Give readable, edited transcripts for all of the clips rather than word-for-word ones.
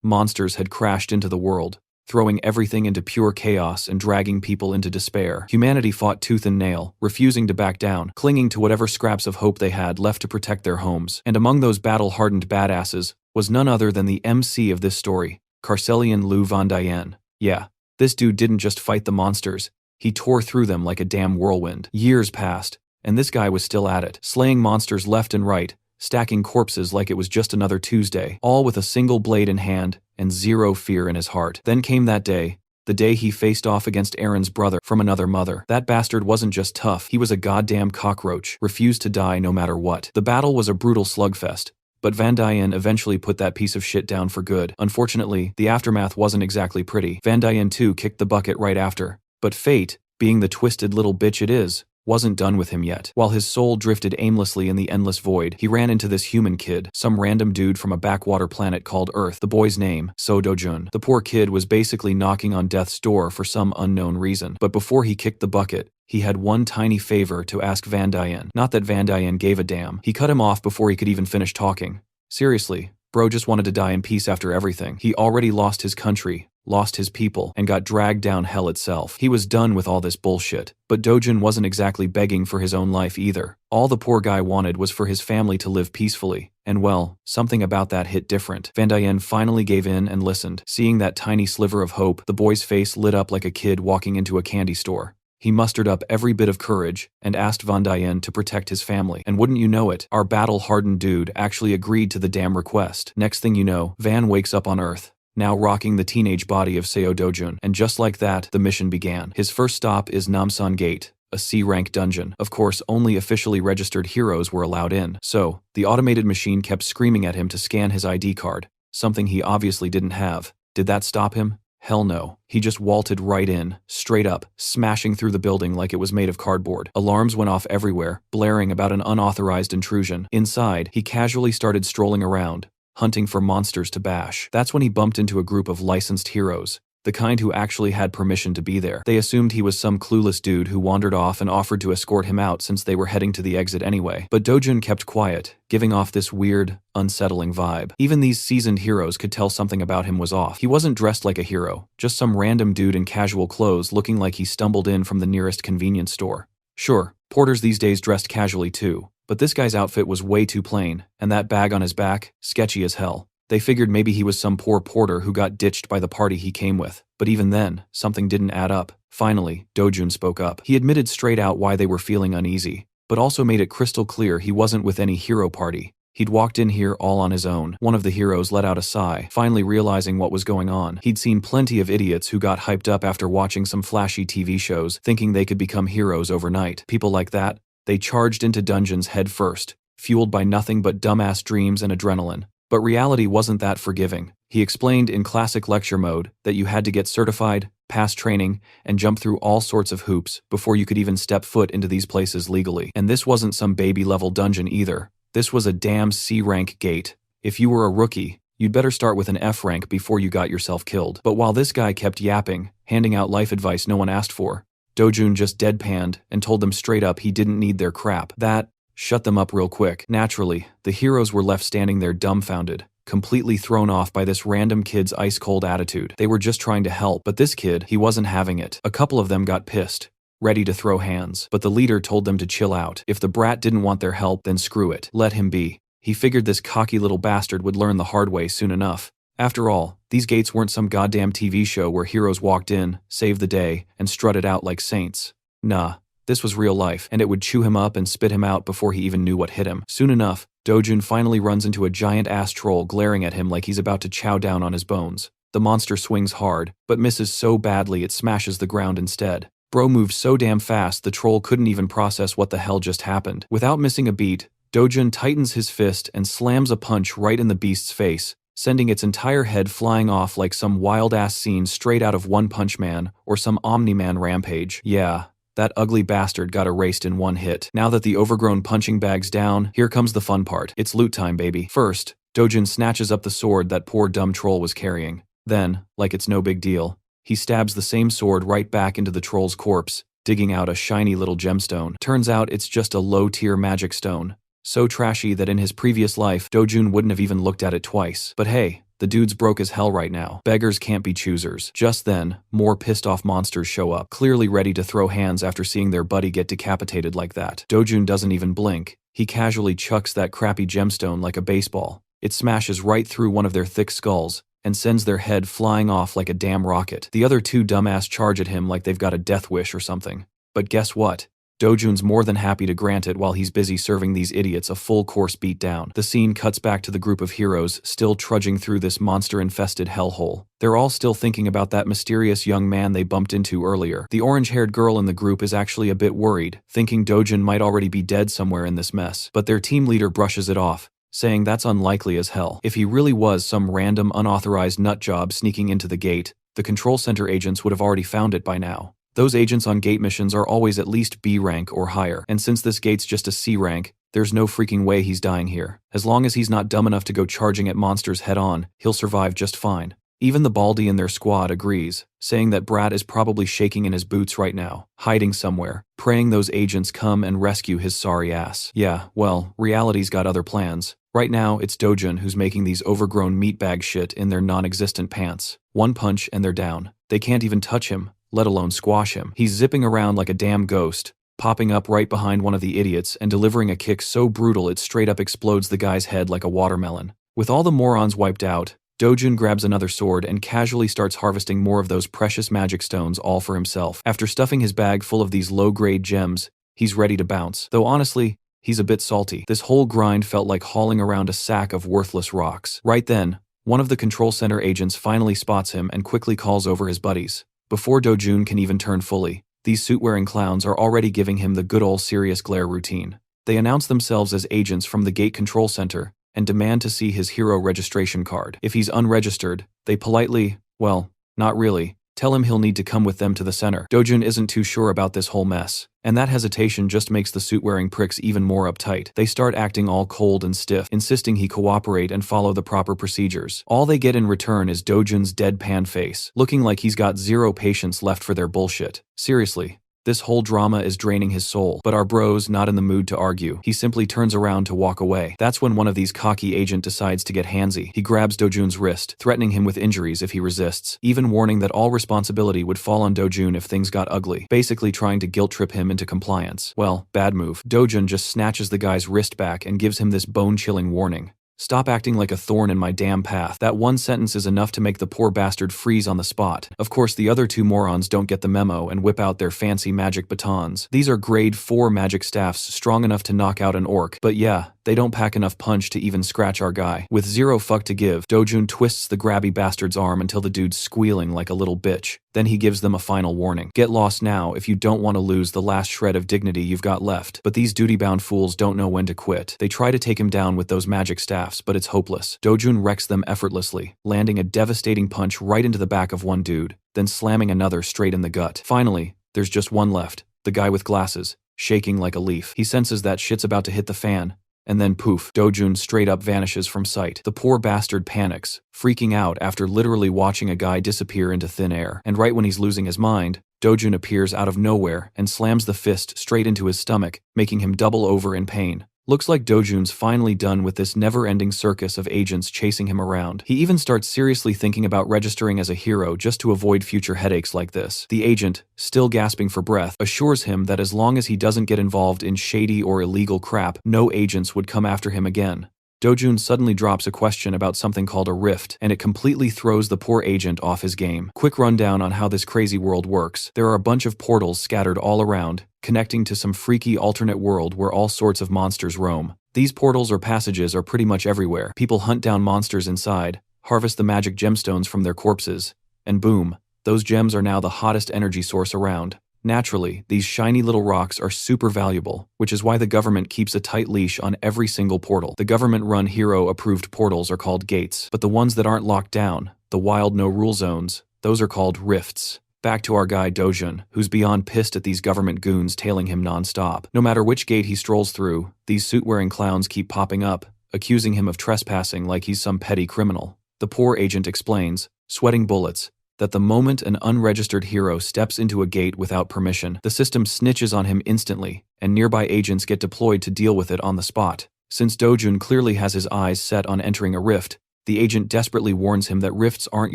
Monsters had crashed into the world, throwing everything into pure chaos and dragging people into despair. Humanity fought tooth and nail, refusing to back down, clinging to whatever scraps of hope they had left to protect their homes. And among those battle-hardened badasses was none other than the MC of this story, Carcelian Lou Van Dien. Yeah, this dude didn't just fight the monsters, he tore through them like a damn whirlwind. Years passed, and this guy was still at it, slaying monsters left and right, stacking corpses like it was just another Tuesday, all with a single blade in hand and zero fear in his heart. Then came that day, the day he faced off against Aaron's brother from another mother. That bastard wasn't just tough, he was a goddamn cockroach, refused to die no matter what. The battle was a brutal slugfest, but Van Dien eventually put that piece of shit down for good. Unfortunately, the aftermath wasn't exactly pretty. Van Dien too kicked the bucket right after, but fate, being the twisted little bitch it is, wasn't done with him yet. While his soul drifted aimlessly in the endless void, he ran into this human kid, some random dude from a backwater planet called Earth. The boy's name, So Dojun. The poor kid was basically knocking on death's door for some unknown reason. But before he kicked the bucket, he had one tiny favor to ask Van Dien. Not that Van Dien gave a damn. He cut him off before he could even finish talking. Seriously, bro just wanted to die in peace after everything. He already lost his country, lost his people, and got dragged down hell itself. He was done with all this bullshit. But Dojun wasn't exactly begging for his own life either. All the poor guy wanted was for his family to live peacefully. And well, something about that hit different. Van Dien finally gave in and listened. Seeing that tiny sliver of hope, the boy's face lit up like a kid walking into a candy store. He mustered up every bit of courage and asked Van Dien to protect his family. And wouldn't you know it, our battle-hardened dude actually agreed to the damn request. Next thing you know, Van wakes up on Earth, now rocking the teenage body of Seo Dojun. And just like that, the mission began. His first stop is Namsan Gate, a C-rank dungeon. Of course, only officially registered heroes were allowed in. So, the automated machine kept screaming at him to scan his ID card, something he obviously didn't have. Did that stop him? Hell no. He just vaulted right in, straight up, smashing through the building like it was made of cardboard. Alarms went off everywhere, blaring about an unauthorized intrusion. Inside, he casually started strolling around, hunting for monsters to bash. That's when he bumped into a group of licensed heroes, the kind who actually had permission to be there. They assumed he was some clueless dude who wandered off and offered to escort him out since they were heading to the exit anyway. But Dojun kept quiet, giving off this weird, unsettling vibe. Even these seasoned heroes could tell something about him was off. He wasn't dressed like a hero, just some random dude in casual clothes looking like he stumbled in from the nearest convenience store. Sure, porters these days dressed casually too, but this guy's outfit was way too plain, and that bag on his back, sketchy as hell. They figured maybe he was some poor porter who got ditched by the party he came with. But even then, something didn't add up. Finally, Dojun spoke up. He admitted straight out why they were feeling uneasy, but also made it crystal clear he wasn't with any hero party. He'd walked in here all on his own. One of the heroes let out a sigh, finally realizing what was going on. He'd seen plenty of idiots who got hyped up after watching some flashy TV shows, thinking they could become heroes overnight. People like that, they charged into dungeons head first, fueled by nothing but dumbass dreams and adrenaline. But reality wasn't that forgiving. He explained in classic lecture mode that you had to get certified, pass training, and jump through all sorts of hoops before you could even step foot into these places legally. And this wasn't some baby-level dungeon either. This was a damn C-rank gate. If you were a rookie, you'd better start with an F rank before you got yourself killed. But while this guy kept yapping, handing out life advice no one asked for, Dojun just deadpanned and told them straight up he didn't need their crap. That shut them up real quick. Naturally, the heroes were left standing there dumbfounded, completely thrown off by this random kid's ice-cold attitude. They were just trying to help, but this kid, he wasn't having it. A couple of them got pissed, ready to throw hands, but the leader told them to chill out. If the brat didn't want their help, then screw it. Let him be. He figured this cocky little bastard would learn the hard way soon enough. After all, these gates weren't some goddamn TV show where heroes walked in, saved the day, and strutted out like saints. Nah. This was real life, and it would chew him up and spit him out before he even knew what hit him. Soon enough, Dojun finally runs into a giant-ass troll glaring at him like he's about to chow down on his bones. The monster swings hard, but misses so badly it smashes the ground instead. Bro moved so damn fast the troll couldn't even process what the hell just happened. Without missing a beat, Dojun tightens his fist and slams a punch right in the beast's face, sending its entire head flying off like some wild-ass scene straight out of One Punch Man or some Omni-Man rampage. Yeah. That ugly bastard got erased in one hit. Now that the overgrown punching bag's down, here comes the fun part. It's loot time, baby. First, Dojun snatches up the sword that poor dumb troll was carrying. Then, like it's no big deal, he stabs the same sword right back into the troll's corpse, digging out a shiny little gemstone. Turns out it's just a low-tier magic stone. So trashy that in his previous life, Dojun wouldn't have even looked at it twice. But hey, The dude's broke as hell right now. Beggars can't be choosers. Just then, more pissed off monsters show up, clearly ready to throw hands after seeing their buddy get decapitated like that. Dojun doesn't even blink. He casually chucks that crappy gemstone like a baseball. It smashes right through one of their thick skulls and sends their head flying off like a damn rocket. The other two dumbass charge at him like they've got a death wish or something. But guess what? Dojun's more than happy to grant it while he's busy serving these idiots a full-course beatdown. The scene cuts back to the group of heroes still trudging through this monster-infested hellhole. They're all still thinking about that mysterious young man they bumped into earlier. The orange-haired girl in the group is actually a bit worried, thinking Dojun might already be dead somewhere in this mess. But their team leader brushes it off, saying that's unlikely as hell. If he really was some random unauthorized nutjob sneaking into the gate, the control center agents would have already found it by now. Those agents on gate missions are always at least B rank or higher, and since this gate's just a C rank, there's no freaking way he's dying here. As long as he's not dumb enough to go charging at monsters head on, he'll survive just fine. Even the baldy in their squad agrees, saying that Brat is probably shaking in his boots right now, hiding somewhere, praying those agents come and rescue his sorry ass. Yeah, well, reality's got other plans. Right now, it's Dojun who's making these overgrown meatbag shit in their non-existent pants. One punch and they're down. They can't even touch him, let alone squash him. He's zipping around like a damn ghost, popping up right behind one of the idiots and delivering a kick so brutal it straight up explodes the guy's head like a watermelon. With all the morons wiped out, Dojun grabs another sword and casually starts harvesting more of those precious magic stones all for himself. After stuffing his bag full of these low-grade gems, he's ready to bounce. Though honestly, he's a bit salty. This whole grind felt like hauling around a sack of worthless rocks. Right then, one of the control center agents finally spots him and quickly calls over his buddies. Before Dojun can even turn fully, these suit-wearing clowns are already giving him the good old serious glare routine. They announce themselves as agents from the gate control center and demand to see his hero registration card. If he's unregistered, they politely, well, not really, tell him he'll need to come with them to the center. Dojun isn't too sure about this whole mess, and that hesitation just makes the suit-wearing pricks even more uptight. They start acting all cold and stiff, insisting he cooperate and follow the proper procedures. All they get in return is Dojun's deadpan face, looking like he's got zero patience left for their bullshit. Seriously. This whole drama is draining his soul, but our bro's not in the mood to argue. He simply turns around to walk away. That's when one of these cocky agents decides to get handsy. He grabs Dojun's wrist, threatening him with injuries if he resists, even warning that all responsibility would fall on Dojun if things got ugly, basically trying to guilt-trip him into compliance. Well, bad move. Dojun just snatches the guy's wrist back and gives him this bone-chilling warning. Stop acting like a thorn in my damn path. That one sentence is enough to make the poor bastard freeze on the spot. Of course, the other two morons don't get the memo and whip out their fancy magic batons. These are grade 4 magic staffs strong enough to knock out an orc, but yeah, they don't pack enough punch to even scratch our guy. With zero fuck to give, Dojun twists the grabby bastard's arm until the dude's squealing like a little bitch. Then he gives them a final warning. Get lost now if you don't want to lose the last shred of dignity you've got left. But these duty-bound fools don't know when to quit. They try to take him down with those magic staffs, but it's hopeless. Dojun wrecks them effortlessly, landing a devastating punch right into the back of one dude, then slamming another straight in the gut. Finally, there's just one left, the guy with glasses, shaking like a leaf. He senses that shit's about to hit the fan, and then poof, Dojun straight up vanishes from sight. The poor bastard panics, freaking out after literally watching a guy disappear into thin air. And right when he's losing his mind, Dojun appears out of nowhere and slams the fist straight into his stomach, making him double over in pain. Looks like Dojun's finally done with this never-ending circus of agents chasing him around. He even starts seriously thinking about registering as a hero just to avoid future headaches like this. The agent, still gasping for breath, assures him that as long as he doesn't get involved in shady or illegal crap, no agents would come after him again. Dojun suddenly drops a question about something called a rift, and it completely throws the poor agent off his game. Quick rundown on how this crazy world works. There are a bunch of portals scattered all around, connecting to some freaky alternate world where all sorts of monsters roam. These portals or passages are pretty much everywhere. People hunt down monsters inside, harvest the magic gemstones from their corpses, and boom, those gems are now the hottest energy source around. Naturally, these shiny little rocks are super valuable, which is why the government keeps a tight leash on every single portal. The government-run hero-approved portals are called gates, but the ones that aren't locked down, the wild no-rule zones, those are called rifts. Back to our guy Dojun, who's beyond pissed at these government goons tailing him non-stop. No matter which gate he strolls through, these suit-wearing clowns keep popping up, accusing him of trespassing like he's some petty criminal. The poor agent explains, sweating bullets, that the moment an unregistered hero steps into a gate without permission, the system snitches on him instantly, and nearby agents get deployed to deal with it on the spot. Since Dojun clearly has his eyes set on entering a rift, The agent desperately warns him that rifts aren't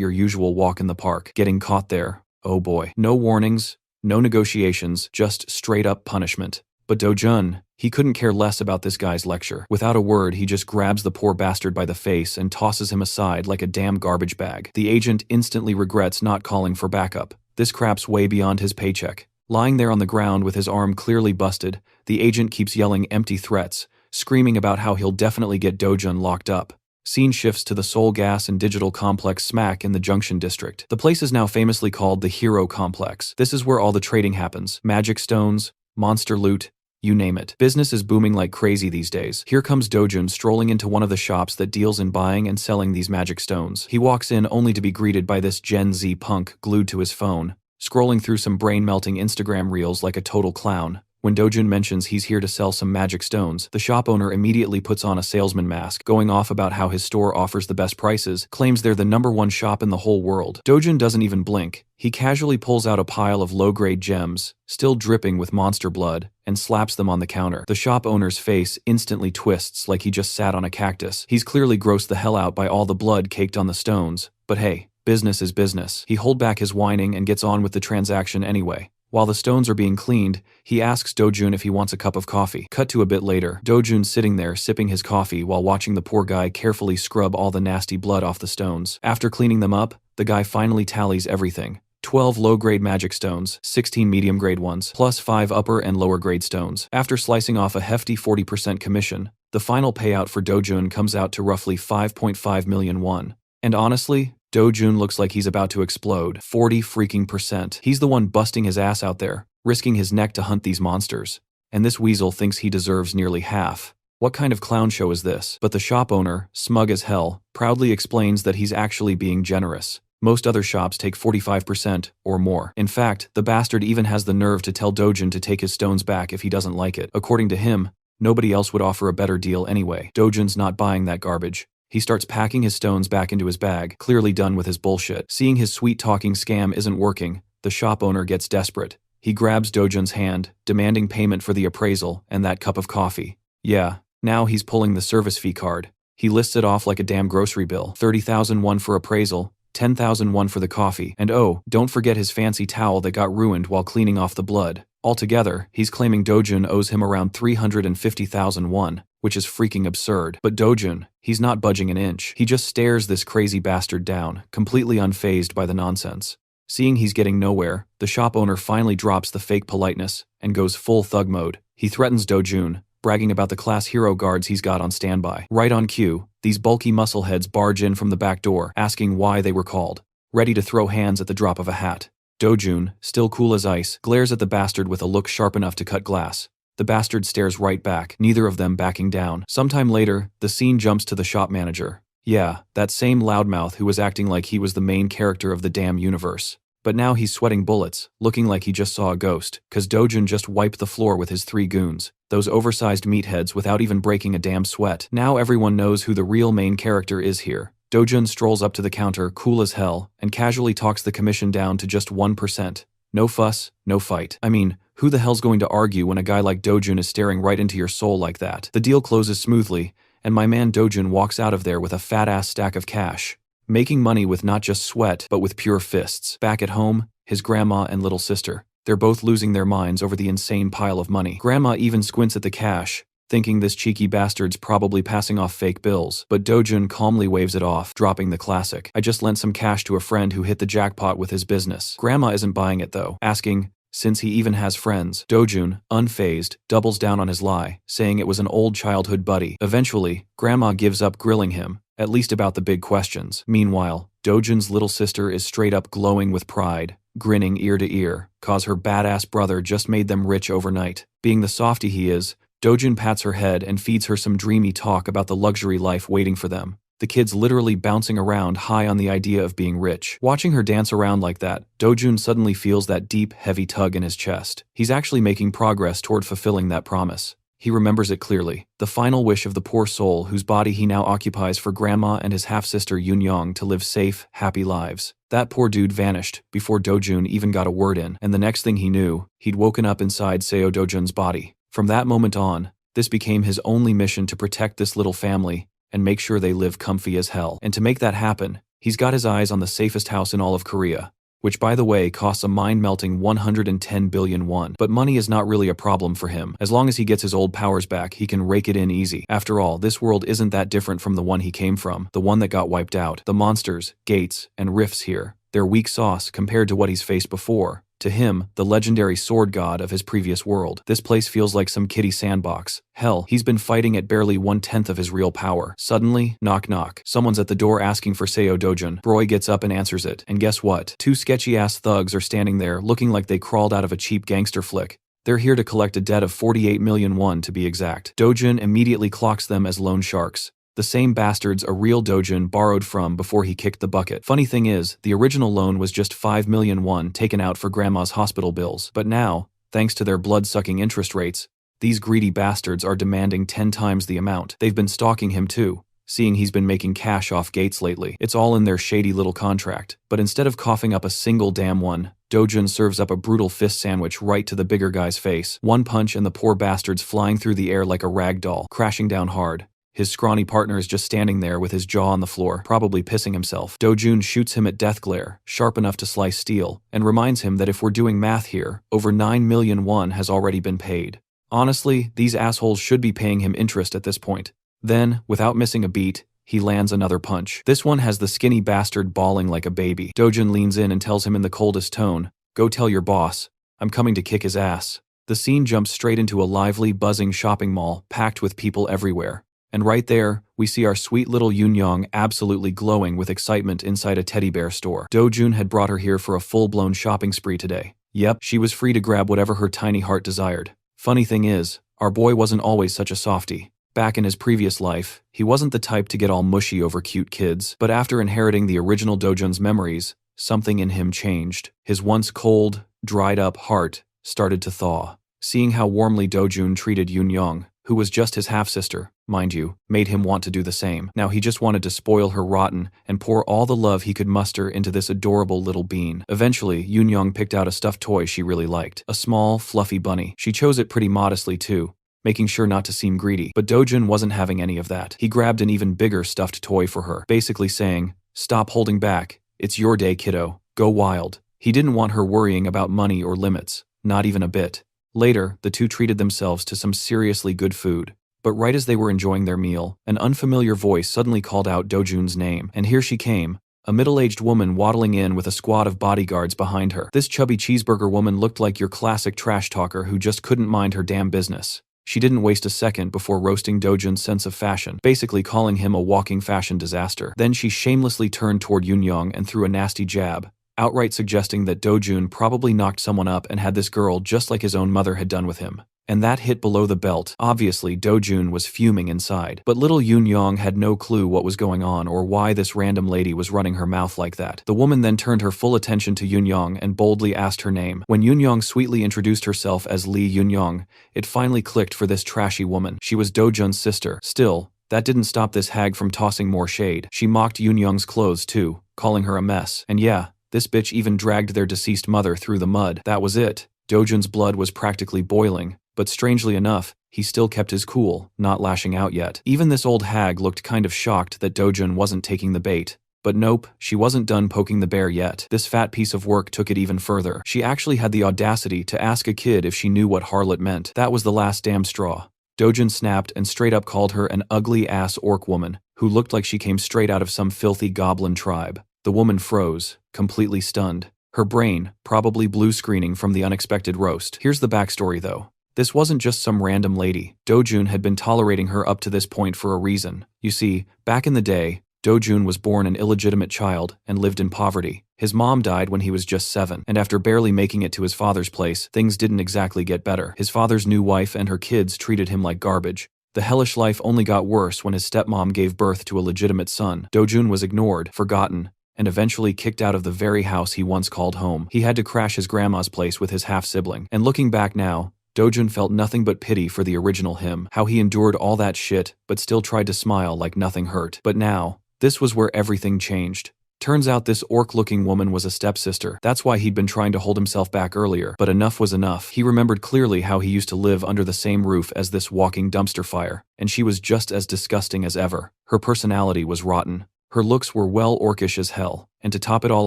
your usual walk in the park. Getting caught there, oh boy. No warnings, no negotiations, just straight up punishment. But Dojun, he couldn't care less about this guy's lecture. Without a word, he just grabs the poor bastard by the face and tosses him aside like a damn garbage bag. The agent instantly regrets not calling for backup. This crap's way beyond his paycheck. Lying there on the ground with his arm clearly busted, the agent keeps yelling empty threats, screaming about how he'll definitely get Dojun locked up. Scene shifts to the Seoul Gas and Digital Complex smack in the Junction District. The place is now famously called the Hero Complex. This is where all the trading happens. Magic stones, monster loot, you name it. Business is booming like crazy these days. Here comes Dojun strolling into one of the shops that deals in buying and selling these magic stones. He walks in only to be greeted by this Gen Z punk glued to his phone, scrolling through some brain-melting Instagram reels like a total clown. When Dojun mentions he's here to sell some magic stones, the shop owner immediately puts on a salesman mask, going off about how his store offers the best prices, claims they're the #1 shop in the whole world. Dojun doesn't even blink. He casually pulls out a pile of low-grade gems, still dripping with monster blood, and slaps them on the counter. The shop owner's face instantly twists like he just sat on a cactus. He's clearly grossed the hell out by all the blood caked on the stones, but hey, business is business. He holds back his whining and gets on with the transaction anyway. While the stones are being cleaned, he asks Dojun if he wants a cup of coffee. Cut to a bit later, Dojun's sitting there sipping his coffee while watching the poor guy carefully scrub all the nasty blood off the stones. After cleaning them up, the guy finally tallies everything. 12 low-grade magic stones, 16 medium-grade ones, plus 5 upper and lower-grade stones. After slicing off a hefty 40% commission, the final payout for Dojun comes out to roughly 5.5 million won. And honestly, Dojun looks like he's about to explode. 40%. He's the one busting his ass out there, risking his neck to hunt these monsters. And this weasel thinks he deserves nearly half. What kind of clown show is this? But the shop owner, smug as hell, proudly explains that he's actually being generous. Most other shops take 45% or more. In fact, the bastard even has the nerve to tell Dojun to take his stones back if he doesn't like it. According to him, nobody else would offer a better deal anyway. Dojun's not buying that garbage. He starts packing his stones back into his bag, clearly done with his bullshit. Seeing his sweet-talking scam isn't working, the shop owner gets desperate. He grabs Dojun's hand, demanding payment for the appraisal and that cup of coffee. Yeah, now he's pulling the service fee card. He lists it off like a damn grocery bill. 30,000 won for appraisal, 10,000 won for the coffee, and oh, don't forget his fancy towel that got ruined while cleaning off the blood. Altogether, he's claiming Dojun owes him around 350,000 won, which is freaking absurd. But Dojun, he's not budging an inch. He just stares this crazy bastard down, completely unfazed by the nonsense. Seeing he's getting nowhere, the shop owner finally drops the fake politeness and goes full thug mode. He threatens Dojun, bragging about the class hero guards he's got on standby. Right on cue, these bulky muscleheads barge in from the back door, asking why they were called, ready to throw hands at the drop of a hat. Dojun, still cool as ice, glares at the bastard with a look sharp enough to cut glass. The bastard stares right back, neither of them backing down. Sometime later, the scene jumps to the shop manager. Yeah, that same loudmouth who was acting like he was the main character of the damn universe. But now he's sweating bullets, looking like he just saw a ghost, cause Dojun just wiped the floor with his 3 goons. Those oversized meatheads without even breaking a damn sweat. Now everyone knows who the real main character is here. Dojun strolls up to the counter, cool as hell, and casually talks the commission down to just 1%. No fuss, no fight. I mean, who the hell's going to argue when a guy like Dojun is staring right into your soul like that? The deal closes smoothly, and my man Dojun walks out of there with a fat-ass stack of cash. Making money with not just sweat, but with pure fists. Back at home, his grandma and little sister. They're both losing their minds over the insane pile of money. Grandma even squints at the cash, thinking this cheeky bastard's probably passing off fake bills. But Dojun calmly waves it off, dropping the classic. I just lent some cash to a friend who hit the jackpot with his business. Grandma isn't buying it though, asking, since he even has friends. Dojun, unfazed, doubles down on his lie, saying it was an old childhood buddy. Eventually, Grandma gives up grilling him, at least about the big questions. Meanwhile, Dojun's little sister is straight up glowing with pride, grinning ear to ear, cause her badass brother just made them rich overnight. Being the softie he is, Dojun pats her head and feeds her some dreamy talk about the luxury life waiting for them. The kid's literally bouncing around high on the idea of being rich. Watching her dance around like that, Dojun suddenly feels that deep, heavy tug in his chest. He's actually making progress toward fulfilling that promise. He remembers it clearly. The final wish of the poor soul whose body he now occupies for Grandma and his half-sister Yunyong to live safe, happy lives. That poor dude vanished before Dojun even got a word in, and the next thing he knew, he'd woken up inside Seo Dojun's body. From that moment on, this became his only mission to protect this little family and make sure they live comfy as hell. And to make that happen, he's got his eyes on the safest house in all of Korea, which by the way costs a mind-melting 110 billion won. But money is not really a problem for him. As long as he gets his old powers back, he can rake it in easy. After all, this world isn't that different from the one he came from, the one that got wiped out. The monsters, gates, and rifts here, they're weak sauce compared to what he's faced before. To him, the legendary sword god of his previous world. This place feels like some kiddie sandbox. Hell, he's been fighting at barely 1/10 of his real power. Suddenly, knock knock. Someone's at the door asking for Seo Dojun. Broy gets up and answers it. And guess what? Two sketchy-ass thugs are standing there looking like they crawled out of a cheap gangster flick. They're here to collect a debt of 48 million won to be exact. Dojun immediately clocks them as loan sharks. The same bastards a real Dojun borrowed from before he kicked the bucket. Funny thing is, the original loan was just 5 million won taken out for grandma's hospital bills. But now, thanks to their blood-sucking interest rates, these greedy bastards are demanding 10 times the amount. They've been stalking him too, seeing he's been making cash off gates lately. It's all in their shady little contract. But instead of coughing up a single damn one, Dojun serves up a brutal fist sandwich right to the bigger guy's face. One punch and the poor bastard's flying through the air like a rag doll, crashing down hard. His scrawny partner is just standing there with his jaw on the floor, probably pissing himself. Dojun shoots him at death glare, sharp enough to slice steel, and reminds him that if we're doing math here, over 9 million won has already been paid. Honestly, these assholes should be paying him interest at this point. Then, without missing a beat, he lands another punch. This one has the skinny bastard bawling like a baby. Dojun leans in and tells him in the coldest tone, "Go tell your boss. I'm coming to kick his ass." The scene jumps straight into a lively, buzzing shopping mall, packed with people everywhere. And right there, we see our sweet little Yoon absolutely glowing with excitement inside a teddy bear store. Dojun had brought her here for a full-blown shopping spree today. Yep, she was free to grab whatever her tiny heart desired. Funny thing is, our boy wasn't always such a softie. Back in his previous life, he wasn't the type to get all mushy over cute kids. But after inheriting the original Dojun's memories, something in him changed. His once cold, dried-up heart started to thaw. Seeing how warmly Dojun treated Yoon, who was just his half-sister, mind you, made him want to do the same. Now he just wanted to spoil her rotten and pour all the love he could muster into this adorable little bean. Eventually, Yoon picked out a stuffed toy she really liked. A small, fluffy bunny. She chose it pretty modestly too, making sure not to seem greedy. But Dojun wasn't having any of that. He grabbed an even bigger stuffed toy for her, basically saying, "Stop holding back. It's your day, kiddo. Go wild." He didn't want her worrying about money or limits, not even a bit. Later, the two treated themselves to some seriously good food. But right as they were enjoying their meal, an unfamiliar voice suddenly called out Dojun's name. And here she came, a middle-aged woman waddling in with a squad of bodyguards behind her. This chubby cheeseburger woman looked like your classic trash talker who just couldn't mind her damn business. She didn't waste a second before roasting Dojun's sense of fashion, basically calling him a walking fashion disaster. Then she shamelessly turned toward Yoon and threw a nasty jab, outright suggesting that Dojun probably knocked someone up and had this girl just like his own mother had done with him. And that hit below the belt. Obviously, Dojun was fuming inside. But little Yoon had no clue what was going on or why this random lady was running her mouth like that. The woman then turned her full attention to Yoon and boldly asked her name. When Yoon sweetly introduced herself as Lee Yoon, it finally clicked for this trashy woman. She was Dojun's sister. Still, that didn't stop this hag from tossing more shade. She mocked Yoon's clothes too, calling her a mess. And yeah, this bitch even dragged their deceased mother through the mud. That was it. Dojun's blood was practically boiling, but strangely enough, he still kept his cool, not lashing out yet. Even this old hag looked kind of shocked that Dojun wasn't taking the bait. But nope, she wasn't done poking the bear yet. This fat piece of work took it even further. She actually had the audacity to ask a kid if she knew what harlot meant. That was the last damn straw. Dojun snapped and straight up called her an ugly-ass orc woman, who looked like she came straight out of some filthy goblin tribe. The woman froze, completely stunned. Her brain, probably blue screening from the unexpected roast. Here's the backstory though. This wasn't just some random lady. Dojun had been tolerating her up to this point for a reason. You see, back in the day, Dojun was born an illegitimate child and lived in poverty. His mom died when he was just 7, and after barely making it to his father's place, things didn't exactly get better. His father's new wife and her kids treated him like garbage. The hellish life only got worse when his stepmom gave birth to a legitimate son. Dojun was ignored, forgotten, and eventually kicked out of the very house he once called home. He had to crash his grandma's place with his half-sibling. And looking back now, Dojun felt nothing but pity for the original him, how he endured all that shit, but still tried to smile like nothing hurt. But now, this was where everything changed. Turns out this orc-looking woman was a stepsister. That's why he'd been trying to hold himself back earlier. But enough was enough. He remembered clearly how he used to live under the same roof as this walking dumpster fire, and she was just as disgusting as ever. Her personality was rotten. Her looks were well orcish as hell, and to top it all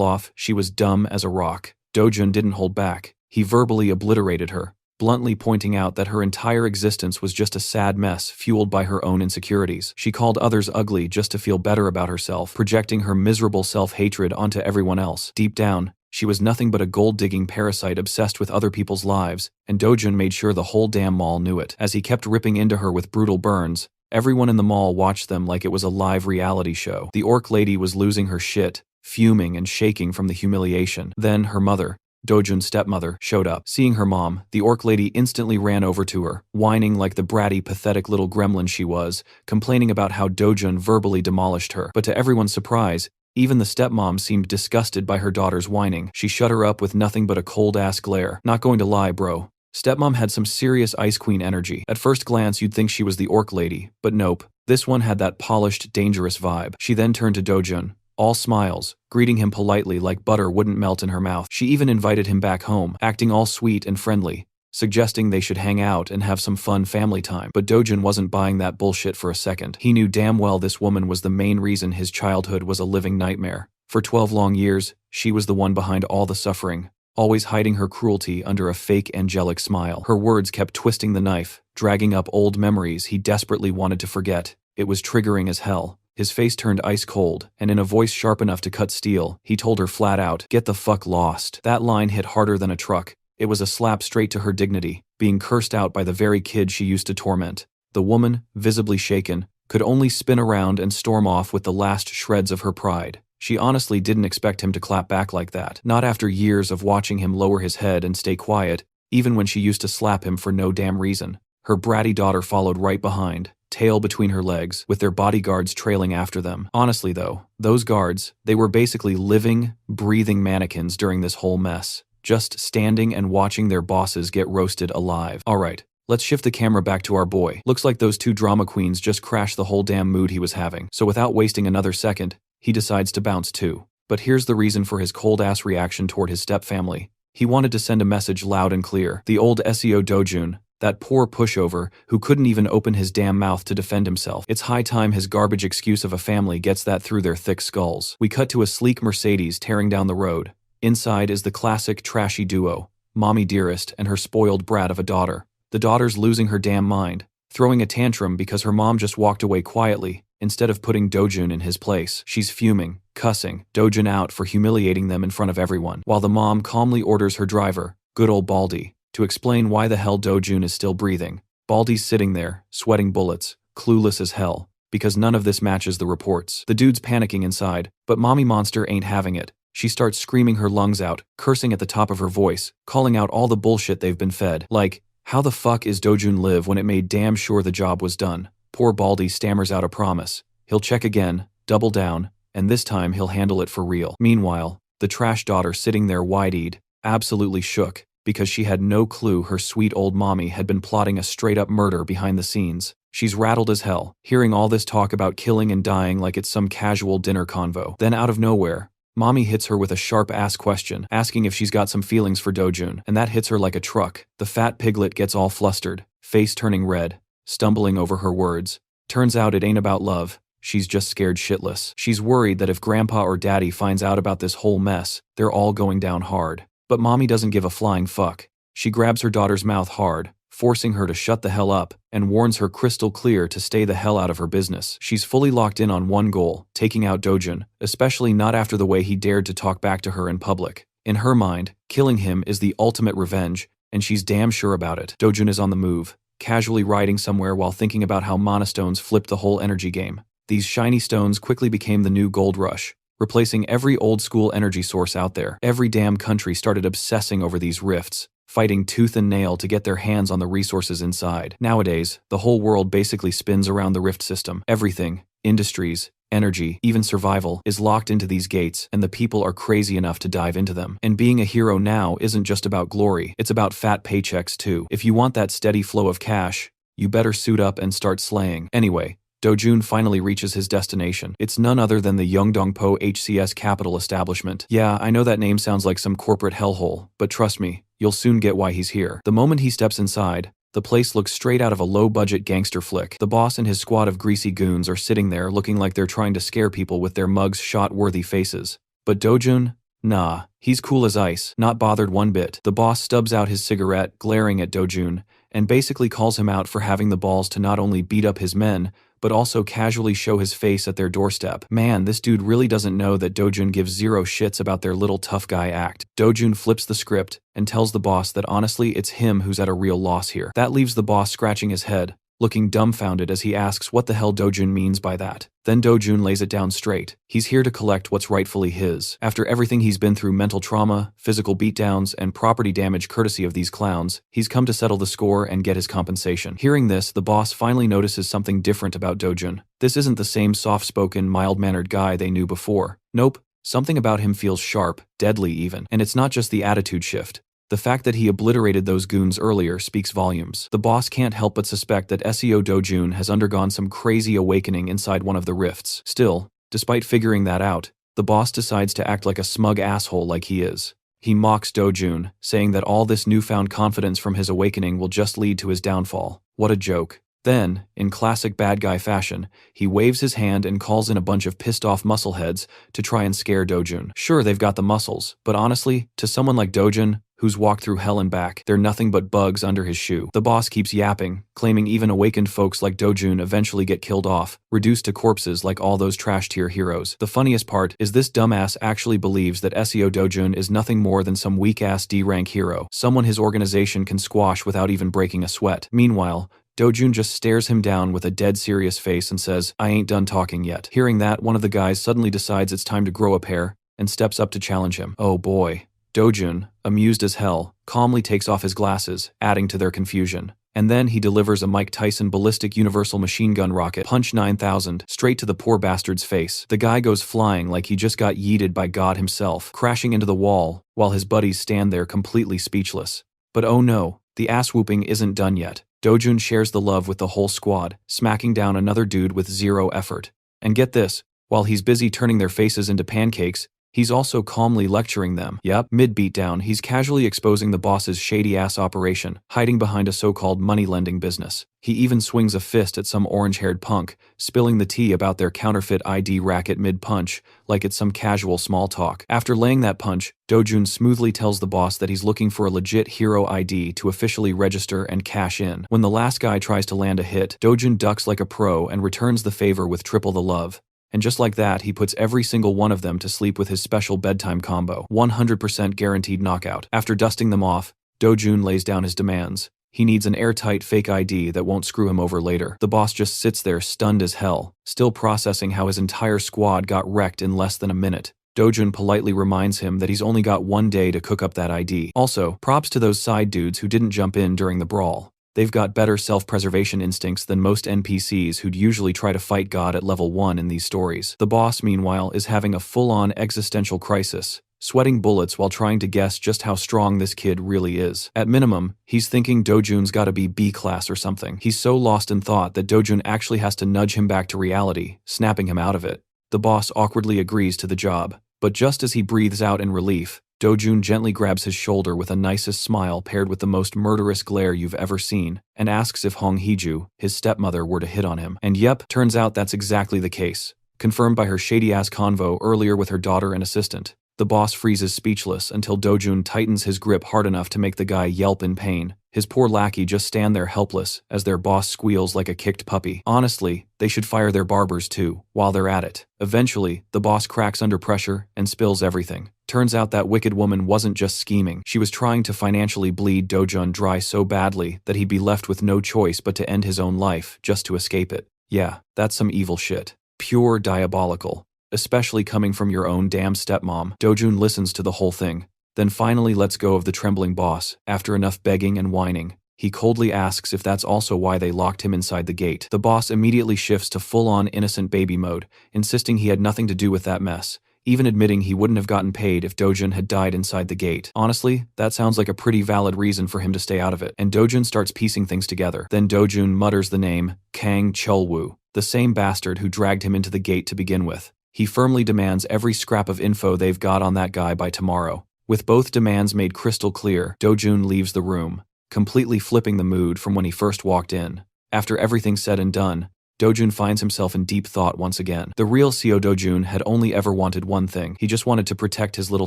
off, she was dumb as a rock. Dojun didn't hold back. He verbally obliterated her, bluntly pointing out that her entire existence was just a sad mess fueled by her own insecurities. She called others ugly just to feel better about herself, projecting her miserable self-hatred onto everyone else. Deep down, she was nothing but a gold-digging parasite obsessed with other people's lives, and Dojun made sure the whole damn mall knew it. As he kept ripping into her with brutal burns, everyone in the mall watched them like it was a live reality show. The orc lady was losing her shit, fuming and shaking from the humiliation. Then her mother, Dojun's stepmother, showed up. Seeing her mom, the orc lady instantly ran over to her, whining like the bratty, pathetic little gremlin she was, complaining about how Dojun verbally demolished her. But to everyone's surprise, even the stepmom seemed disgusted by her daughter's whining. She shut her up with nothing but a cold-ass glare. Not going to lie, bro. Stepmom had some serious Ice Queen energy. At first glance, you'd think she was the orc lady, but nope. This one had that polished, dangerous vibe. She then turned to Dojun, all smiles, greeting him politely like butter wouldn't melt in her mouth. She even invited him back home, acting all sweet and friendly, suggesting they should hang out and have some fun family time. But Dojun wasn't buying that bullshit for a second. He knew damn well this woman was the main reason his childhood was a living nightmare. For 12 long years, she was the one behind all the suffering, always hiding her cruelty under a fake angelic smile. Her words kept twisting the knife, dragging up old memories he desperately wanted to forget. It was triggering as hell. His face turned ice cold, and in a voice sharp enough to cut steel, he told her flat out, "Get the fuck lost." That line hit harder than a truck. It was a slap straight to her dignity, being cursed out by the very kid she used to torment. The woman, visibly shaken, could only spin around and storm off with the last shreds of her pride. She honestly didn't expect him to clap back like that, not after years of watching him lower his head and stay quiet, even when she used to slap him for no damn reason. Her bratty daughter followed right behind, tail between her legs, with their bodyguards trailing after them. Honestly though, those guards, they were basically living, breathing mannequins during this whole mess, just standing and watching their bosses get roasted alive. Alright, let's shift the camera back to our boy. Looks like those two drama queens just crashed the whole damn mood he was having. So without wasting another second, he decides to bounce too. But here's the reason for his cold-ass reaction toward his stepfamily. He wanted to send a message loud and clear. The old SEO Dojun, that poor pushover who couldn't even open his damn mouth to defend himself. It's high time his garbage excuse of a family gets that through their thick skulls. We cut to a sleek Mercedes tearing down the road. Inside is the classic trashy duo, Mommy Dearest and her spoiled brat of a daughter. The daughter's losing her damn mind, throwing a tantrum because her mom just walked away quietly, instead of putting Dojun in his place. She's fuming, cussing Dojun out for humiliating them in front of everyone, while the mom calmly orders her driver, good old Baldy, to explain why the hell Dojun is still breathing. Baldy's sitting there, sweating bullets, clueless as hell, because none of this matches the reports. The dude's panicking inside, but Mommy Monster ain't having it. She starts screaming her lungs out, cursing at the top of her voice, calling out all the bullshit they've been fed. Like, how the fuck is Dojun live when it made damn sure the job was done? Poor Baldy stammers out a promise. He'll check again, double down, and this time he'll handle it for real. Meanwhile, the trash daughter sitting there wide-eyed, absolutely shook, because she had no clue her sweet old mommy had been plotting a straight-up murder behind the scenes. She's rattled as hell, hearing all this talk about killing and dying like it's some casual dinner convo. Then out of nowhere, Mommy hits her with a sharp-ass question, asking if she's got some feelings for Dojun, and that hits her like a truck. The fat piglet gets all flustered, face turning red, stumbling over her words. Turns out it ain't about love, she's just scared shitless. She's worried that if Grandpa or Daddy finds out about this whole mess, they're all going down hard. But Mommy doesn't give a flying fuck. She grabs her daughter's mouth hard, forcing her to shut the hell up, and warns her crystal clear to stay the hell out of her business. She's fully locked in on one goal, taking out Dojun, especially not after the way he dared to talk back to her in public. In her mind, killing him is the ultimate revenge, and she's damn sure about it. Dojun is on the move, casually riding somewhere while thinking about how mana stones flipped the whole energy game. These shiny stones quickly became the new gold rush, replacing every old-school energy source out there. Every damn country started obsessing over these rifts, fighting tooth and nail to get their hands on the resources inside. Nowadays, the whole world basically spins around the rift system. Everything, industries, energy, even survival, is locked into these gates, and the people are crazy enough to dive into them. And being a hero now isn't just about glory, it's about fat paychecks too. If you want that steady flow of cash, you better suit up and start slaying. Anyway, Dojun finally reaches his destination. It's none other than the Yeongdongpo HCS Capital Establishment. Yeah, I know that name sounds like some corporate hellhole, but trust me, you'll soon get why he's here. The moment he steps inside, the place looks straight out of a low-budget gangster flick. The boss and his squad of greasy goons are sitting there looking like they're trying to scare people with their mugs shot-worthy faces. But Dojun? Nah, he's cool as ice, not bothered one bit. The boss stubs out his cigarette, glaring at Dojun, and basically calls him out for having the balls to not only beat up his men, but also casually show his face at their doorstep. Man, this dude really doesn't know that Dojun gives zero shits about their little tough guy act. Dojun flips the script and tells the boss that honestly it's him who's at a real loss here. That leaves the boss scratching his head, looking dumbfounded as he asks what the hell Dojun means by that. Then Dojun lays it down straight. He's here to collect what's rightfully his. After everything he's been through, mental trauma, physical beatdowns, and property damage courtesy of these clowns, he's come to settle the score and get his compensation. Hearing this, the boss finally notices something different about Dojun. This isn't the same soft-spoken, mild-mannered guy they knew before. Nope, something about him feels sharp, deadly even. And it's not just the attitude shift. The fact that he obliterated those goons earlier speaks volumes. The boss can't help but suspect that SEO Dojun has undergone some crazy awakening inside one of the rifts. Still, despite figuring that out, the boss decides to act like a smug asshole like he is. He mocks Dojun, saying that all this newfound confidence from his awakening will just lead to his downfall. What a joke. Then, in classic bad guy fashion, he waves his hand and calls in a bunch of pissed-off muscleheads to try and scare Dojun. Sure, they've got the muscles, but honestly, to someone like Dojun, who's walked through hell and back, they're nothing but bugs under his shoe. The boss keeps yapping, claiming even awakened folks like Dojun eventually get killed off, reduced to corpses like all those trash-tier heroes. The funniest part is this dumbass actually believes that SEO Dojun is nothing more than some weak-ass D-rank hero, someone his organization can squash without even breaking a sweat. Meanwhile, Dojun just stares him down with a dead serious face and says, "I ain't done talking yet." Hearing that, one of the guys suddenly decides it's time to grow a pair and steps up to challenge him. Oh boy. Dojun, amused as hell, calmly takes off his glasses, adding to their confusion. And then he delivers a Mike Tyson ballistic universal machine gun rocket, Punch 9000, straight to the poor bastard's face. The guy goes flying like he just got yeeted by God himself, crashing into the wall, while his buddies stand there completely speechless. But oh no, the ass-whooping isn't done yet. Dojun shares the love with the whole squad, smacking down another dude with zero effort. And get this, while he's busy turning their faces into pancakes, he's also calmly lecturing them. Yep, mid-beatdown, he's casually exposing the boss's shady-ass operation, hiding behind a so-called money-lending business. He even swings a fist at some orange-haired punk, spilling the tea about their counterfeit ID racket mid-punch, like it's some casual small talk. After laying that punch, Dojun smoothly tells the boss that he's looking for a legit hero ID to officially register and cash in. When the last guy tries to land a hit, Dojun ducks like a pro and returns the favor with triple the love. And just like that, he puts every single one of them to sleep with his special bedtime combo. 100% guaranteed knockout. After dusting them off, Dojun lays down his demands. He needs an airtight fake ID that won't screw him over later. The boss just sits there stunned as hell, still processing how his entire squad got wrecked in less than a minute. Dojun politely reminds him that he's only got one day to cook up that ID. Also, props to those side dudes who didn't jump in during the brawl. They've got better self-preservation instincts than most NPCs who'd usually try to fight God at level 1 in these stories. The boss, meanwhile, is having a full-on existential crisis, sweating bullets while trying to guess just how strong this kid really is. At minimum, he's thinking Dojun's gotta be B-class or something. He's so lost in thought that Dojun actually has to nudge him back to reality, snapping him out of it. The boss awkwardly agrees to the job, but just as he breathes out in relief, Dojun gently grabs his shoulder with a nicest smile paired with the most murderous glare you've ever seen, and asks if Hong Heeju, his stepmother, were to hit on him. And yep, turns out that's exactly the case, confirmed by her shady-ass convo earlier with her daughter and assistant. The boss freezes speechless until Dojun tightens his grip hard enough to make the guy yelp in pain. His poor lackey just stand there helpless as their boss squeals like a kicked puppy. Honestly, they should fire their barbers too, while they're at it. Eventually, the boss cracks under pressure and spills everything. Turns out that wicked woman wasn't just scheming. She was trying to financially bleed Dojun dry so badly that he'd be left with no choice but to end his own life just to escape it. Yeah, that's some evil shit. Pure diabolical. Especially coming from your own damn stepmom. Dojun listens to the whole thing, then finally lets go of the trembling boss. After enough begging and whining, he coldly asks if that's also why they locked him inside the gate. The boss immediately shifts to full-on innocent baby mode, insisting he had nothing to do with that mess, even admitting he wouldn't have gotten paid if Dojun had died inside the gate. Honestly, that sounds like a pretty valid reason for him to stay out of it, and Dojun starts piecing things together. Then Dojun mutters the name Kang Chulwoo, the same bastard who dragged him into the gate to begin with. He firmly demands every scrap of info they've got on that guy by tomorrow. With both demands made crystal clear, Dojun leaves the room, completely flipping the mood from when he first walked in. After everything's said and done, Dojun finds himself in deep thought once again. The real Seo Dojun had only ever wanted one thing. He just wanted to protect his little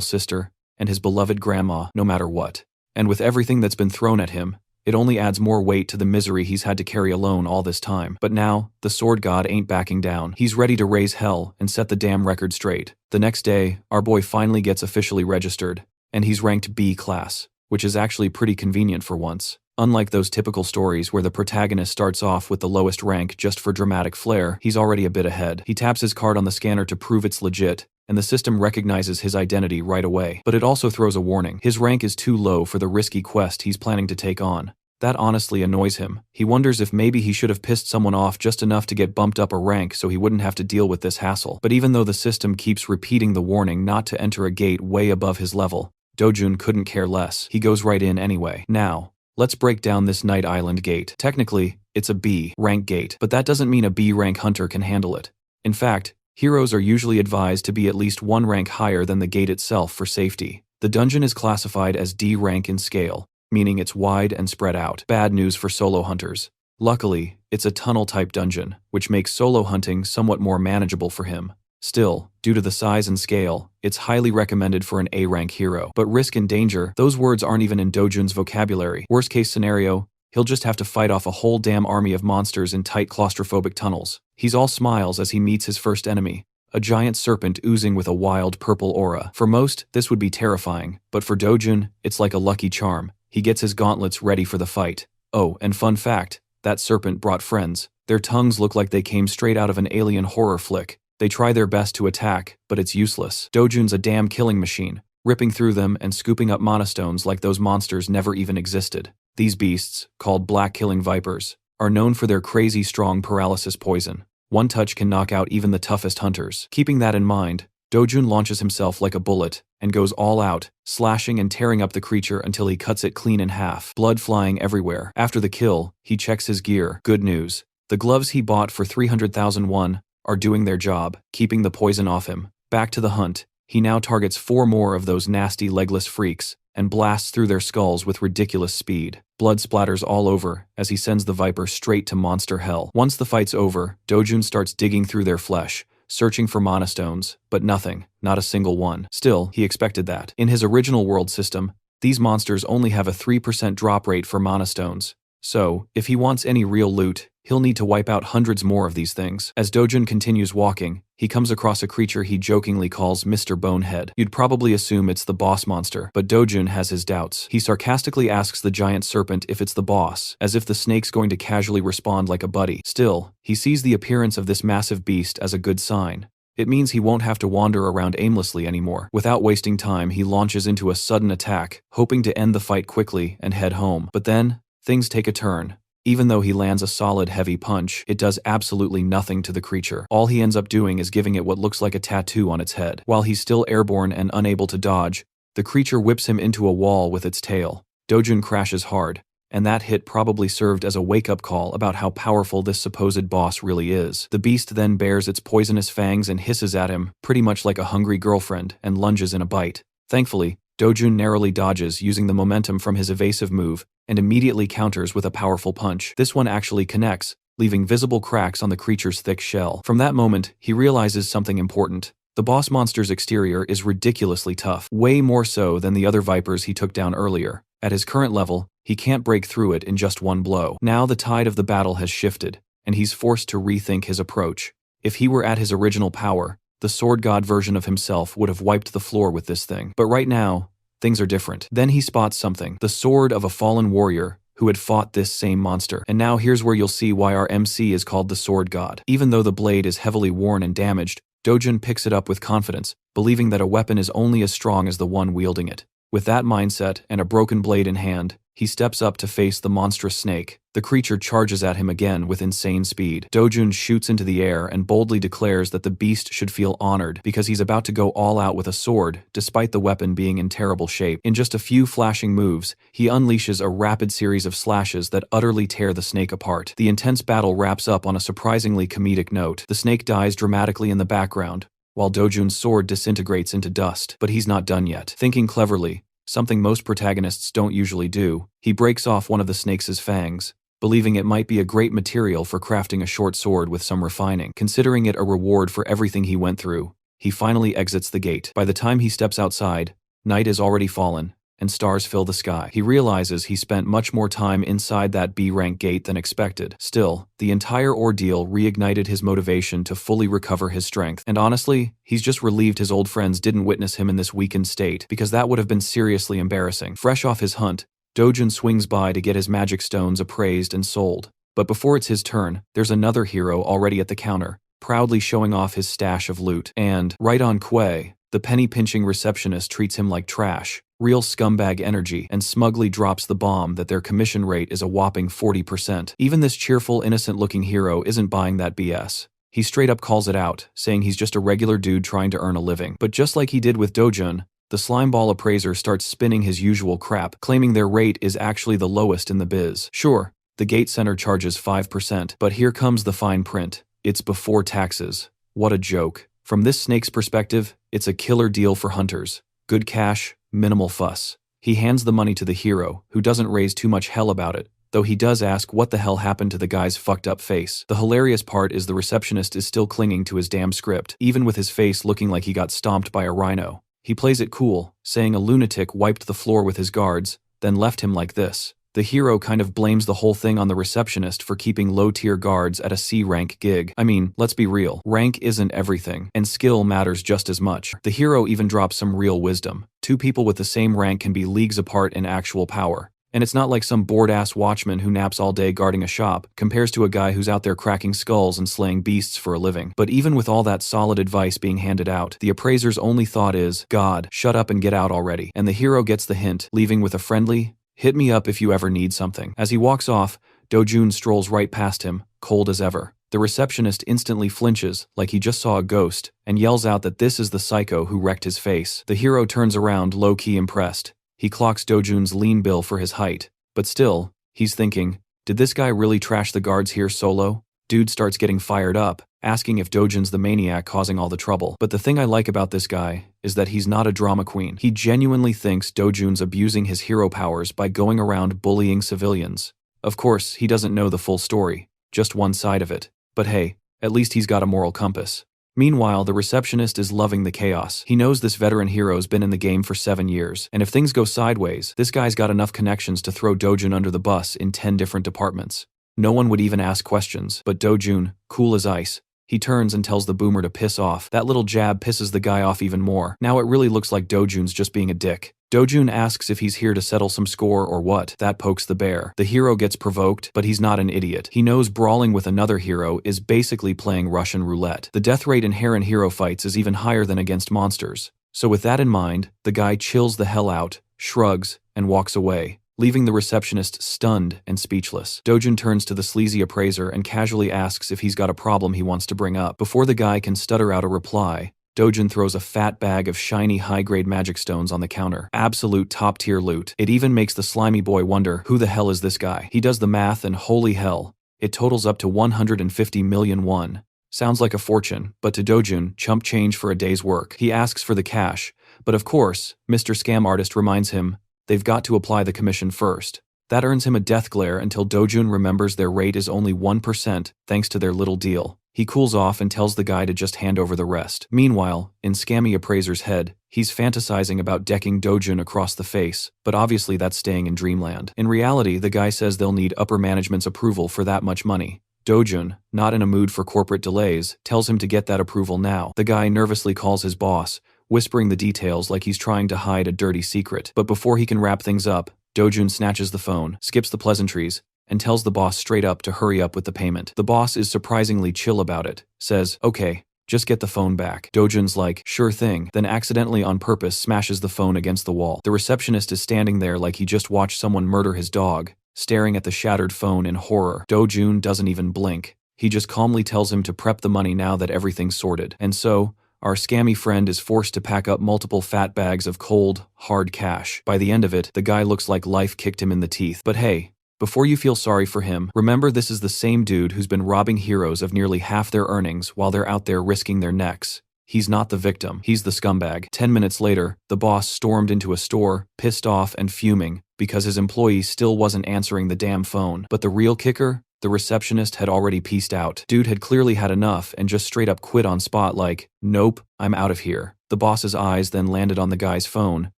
sister and his beloved grandma no matter what. And with everything that's been thrown at him, it only adds more weight to the misery he's had to carry alone all this time. But now, the sword god ain't backing down. He's ready to raise hell and set the damn record straight. The next day, our boy finally gets officially registered, and he's ranked B class, which is actually pretty convenient for once. Unlike those typical stories where the protagonist starts off with the lowest rank just for dramatic flair, he's already a bit ahead. He taps his card on the scanner to prove it's legit, and the system recognizes his identity right away. But it also throws a warning. His rank is too low for the risky quest he's planning to take on. That honestly annoys him. He wonders if maybe he should have pissed someone off just enough to get bumped up a rank so he wouldn't have to deal with this hassle. But even though the system keeps repeating the warning not to enter a gate way above his level, Dojun couldn't care less. He goes right in anyway. Now, let's break down this Night Island gate. Technically, it's a B rank gate, but that doesn't mean a B rank hunter can handle it. In fact, heroes are usually advised to be at least one rank higher than the gate itself for safety. The dungeon is classified as D rank in scale, meaning it's wide and spread out. Bad news for solo hunters. Luckily, it's a tunnel-type dungeon, which makes solo hunting somewhat more manageable for him. Still, due to the size and scale, it's highly recommended for an A-rank hero. But risk and danger, those words aren't even in Dojun's vocabulary. Worst-case scenario, he'll just have to fight off a whole damn army of monsters in tight claustrophobic tunnels. He's all smiles as he meets his first enemy, a giant serpent oozing with a wild purple aura. For most, this would be terrifying, but for Dojun, it's like a lucky charm. He gets his gauntlets ready for the fight. Oh, and fun fact, that serpent brought friends. Their tongues look like they came straight out of an alien horror flick. They try their best to attack, but it's useless. Dojun's a damn killing machine, ripping through them and scooping up mana stones like those monsters never even existed. These beasts, called black killing vipers, are known for their crazy strong paralysis poison. One touch can knock out even the toughest hunters. Keeping that in mind, Dojun launches himself like a bullet and goes all out, slashing and tearing up the creature until he cuts it clean in half, blood flying everywhere. After the kill, he checks his gear. Good news. The gloves he bought for 300,000 won are doing their job, keeping the poison off him. Back to the hunt, he now targets 4 more of those nasty legless freaks and blasts through their skulls with ridiculous speed. Blood splatters all over as he sends the viper straight to monster hell. Once the fight's over, Dojun starts digging through their flesh, searching for mana stones, but nothing, not a single one. Still, he expected that. In his original world system, these monsters only have a 3% drop rate for mana stones. So, if he wants any real loot, he'll need to wipe out hundreds more of these things. As Dojun continues walking, he comes across a creature he jokingly calls Mr. Bonehead. You'd probably assume it's the boss monster, but Dojun has his doubts. He sarcastically asks the giant serpent if it's the boss, as if the snake's going to casually respond like a buddy. Still, he sees the appearance of this massive beast as a good sign. It means he won't have to wander around aimlessly anymore. Without wasting time, he launches into a sudden attack, hoping to end the fight quickly and head home. But then, things take a turn. Even though he lands a solid heavy punch, it does absolutely nothing to the creature. All he ends up doing is giving it what looks like a tattoo on its head. While he's still airborne and unable to dodge, the creature whips him into a wall with its tail. Dojun crashes hard, and that hit probably served as a wake-up call about how powerful this supposed boss really is. The beast then bares its poisonous fangs and hisses at him, pretty much like a hungry girlfriend, and lunges in a bite. Thankfully, Dojun narrowly dodges using the momentum from his evasive move and immediately counters with a powerful punch. This one actually connects, leaving visible cracks on the creature's thick shell. From that moment, he realizes something important. The boss monster's exterior is ridiculously tough, way more so than the other vipers he took down earlier. At his current level, he can't break through it in just one blow. Now the tide of the battle has shifted, and he's forced to rethink his approach. If he were at his original power, the sword god version of himself would have wiped the floor with this thing. But right now, things are different. Then he spots something, the sword of a fallen warrior who had fought this same monster. And now here's where you'll see why our MC is called the sword god. Even though the blade is heavily worn and damaged, Dojun picks it up with confidence, believing that a weapon is only as strong as the one wielding it. With that mindset and a broken blade in hand, he steps up to face the monstrous snake. The creature charges at him again with insane speed. Dojun shoots into the air and boldly declares that the beast should feel honored because he's about to go all out with a sword, despite the weapon being in terrible shape. In just a few flashing moves, he unleashes a rapid series of slashes that utterly tear the snake apart. The intense battle wraps up on a surprisingly comedic note. The snake dies dramatically in the background, while Dojun's sword disintegrates into dust. But he's not done yet. Thinking cleverly, something most protagonists don't usually do, he breaks off one of the snake's fangs, believing it might be a great material for crafting a short sword with some refining. Considering it a reward for everything he went through, he finally exits the gate. By the time he steps outside, night is already fallen, and stars fill the sky. He realizes he spent much more time inside that B-rank gate than expected. Still, the entire ordeal reignited his motivation to fully recover his strength. And honestly, he's just relieved his old friends didn't witness him in this weakened state, because that would have been seriously embarrassing. Fresh off his hunt, Dojun swings by to get his magic stones appraised and sold. But before it's his turn, there's another hero already at the counter, proudly showing off his stash of loot. And, right on Quay, the penny-pinching receptionist treats him like trash, real scumbag energy, and smugly drops the bomb that their commission rate is a whopping 40%. Even this cheerful, innocent-looking hero isn't buying that BS. He straight up calls it out, saying he's just a regular dude trying to earn a living. But just like he did with Dojun, the slimeball appraiser starts spinning his usual crap, claiming their rate is actually the lowest in the biz. Sure, the gate center charges 5%, but here comes the fine print. It's before taxes. What a joke. From this snake's perspective, it's a killer deal for hunters. Good cash, minimal fuss. He hands the money to the hero, who doesn't raise too much hell about it, though he does ask what the hell happened to the guy's fucked up face. The hilarious part is the receptionist is still clinging to his damn script, even with his face looking like he got stomped by a rhino. He plays it cool, saying a lunatic wiped the floor with his guards, then left him like this. The hero kind of blames the whole thing on the receptionist for keeping low-tier guards at a C-rank gig. I mean, let's be real, rank isn't everything, and skill matters just as much. The hero even drops some real wisdom. Two people with the same rank can be leagues apart in actual power. And it's not like some bored-ass watchman who naps all day guarding a shop compares to a guy who's out there cracking skulls and slaying beasts for a living. But even with all that solid advice being handed out, the appraiser's only thought is, God, shut up and get out already. And the hero gets the hint, leaving with a friendly, hit me up if you ever need something. As he walks off, Dojun strolls right past him, cold as ever. The receptionist instantly flinches, like he just saw a ghost, and yells out that this is the psycho who wrecked his face. The hero turns around, low-key impressed. He clocks Dojun's lean bill for his height, but still, he's thinking, did this guy really trash the guards here solo? Dude starts getting fired up, asking if Dojun's the maniac causing all the trouble. But the thing I like about this guy is that he's not a drama queen. He genuinely thinks Dojun's abusing his hero powers by going around bullying civilians. Of course, he doesn't know the full story, just one side of it. But hey, at least he's got a moral compass. Meanwhile, the receptionist is loving the chaos. He knows this veteran hero's been in the game for 7 years, and if things go sideways, this guy's got enough connections to throw Dojun under the bus in 10 different departments. No one would even ask questions, but Dojun, cool as ice, he turns and tells the boomer to piss off. That little jab pisses the guy off even more. Now it really looks like Dojun's just being a dick. Dojun asks if he's here to settle some score or what. That pokes the bear. The hero gets provoked, but he's not an idiot. He knows brawling with another hero is basically playing Russian roulette. The death rate in Heron hero fights is even higher than against monsters. So with that in mind, the guy chills the hell out, shrugs, and walks away, leaving the receptionist stunned and speechless. Dojun turns to the sleazy appraiser and casually asks if he's got a problem he wants to bring up. Before the guy can stutter out a reply, Dojun throws a fat bag of shiny high-grade magic stones on the counter. Absolute top-tier loot. It even makes the slimy boy wonder, who the hell is this guy? He does the math and holy hell, it totals up to 150 million won. Sounds like a fortune, but to Dojun, chump change for a day's work. He asks for the cash, but of course, Mr. Scam Artist reminds him, they've got to apply the commission first. That earns him a death glare until Dojun remembers their rate is only 1% thanks to their little deal. He cools off and tells the guy to just hand over the rest. Meanwhile, in Scammy Appraiser's head, he's fantasizing about decking Dojun across the face, but obviously that's staying in dreamland. In reality, the guy says they'll need upper management's approval for that much money. Dojun, not in a mood for corporate delays, tells him to get that approval now. The guy nervously calls his boss, whispering the details like he's trying to hide a dirty secret. But before he can wrap things up, Dojun snatches the phone, skips the pleasantries, and tells the boss straight up to hurry up with the payment. The boss is surprisingly chill about it, says, okay, Just get the phone back. Dojun's like, sure thing, then accidentally on purpose smashes the phone against the wall. The receptionist is standing there like he just watched someone murder his dog, staring at the shattered phone in horror. Dojun doesn't even blink. He just calmly tells him to prep the money now that everything's sorted. And so, our scammy friend is forced to pack up multiple fat bags of cold, hard cash. By the end of it, the guy looks like life kicked him in the teeth. But hey, before you feel sorry for him, remember this is the same dude who's been robbing heroes of nearly half their earnings while they're out there risking their necks. He's not the victim, he's the scumbag. 10 minutes later, the boss stormed into a store, pissed off and fuming, because his employee still wasn't answering the damn phone. But the real kicker? The receptionist had already peaced out. Dude had clearly had enough and just straight up quit on spot like, nope, I'm out of here. The boss's eyes then landed on the guy's phone,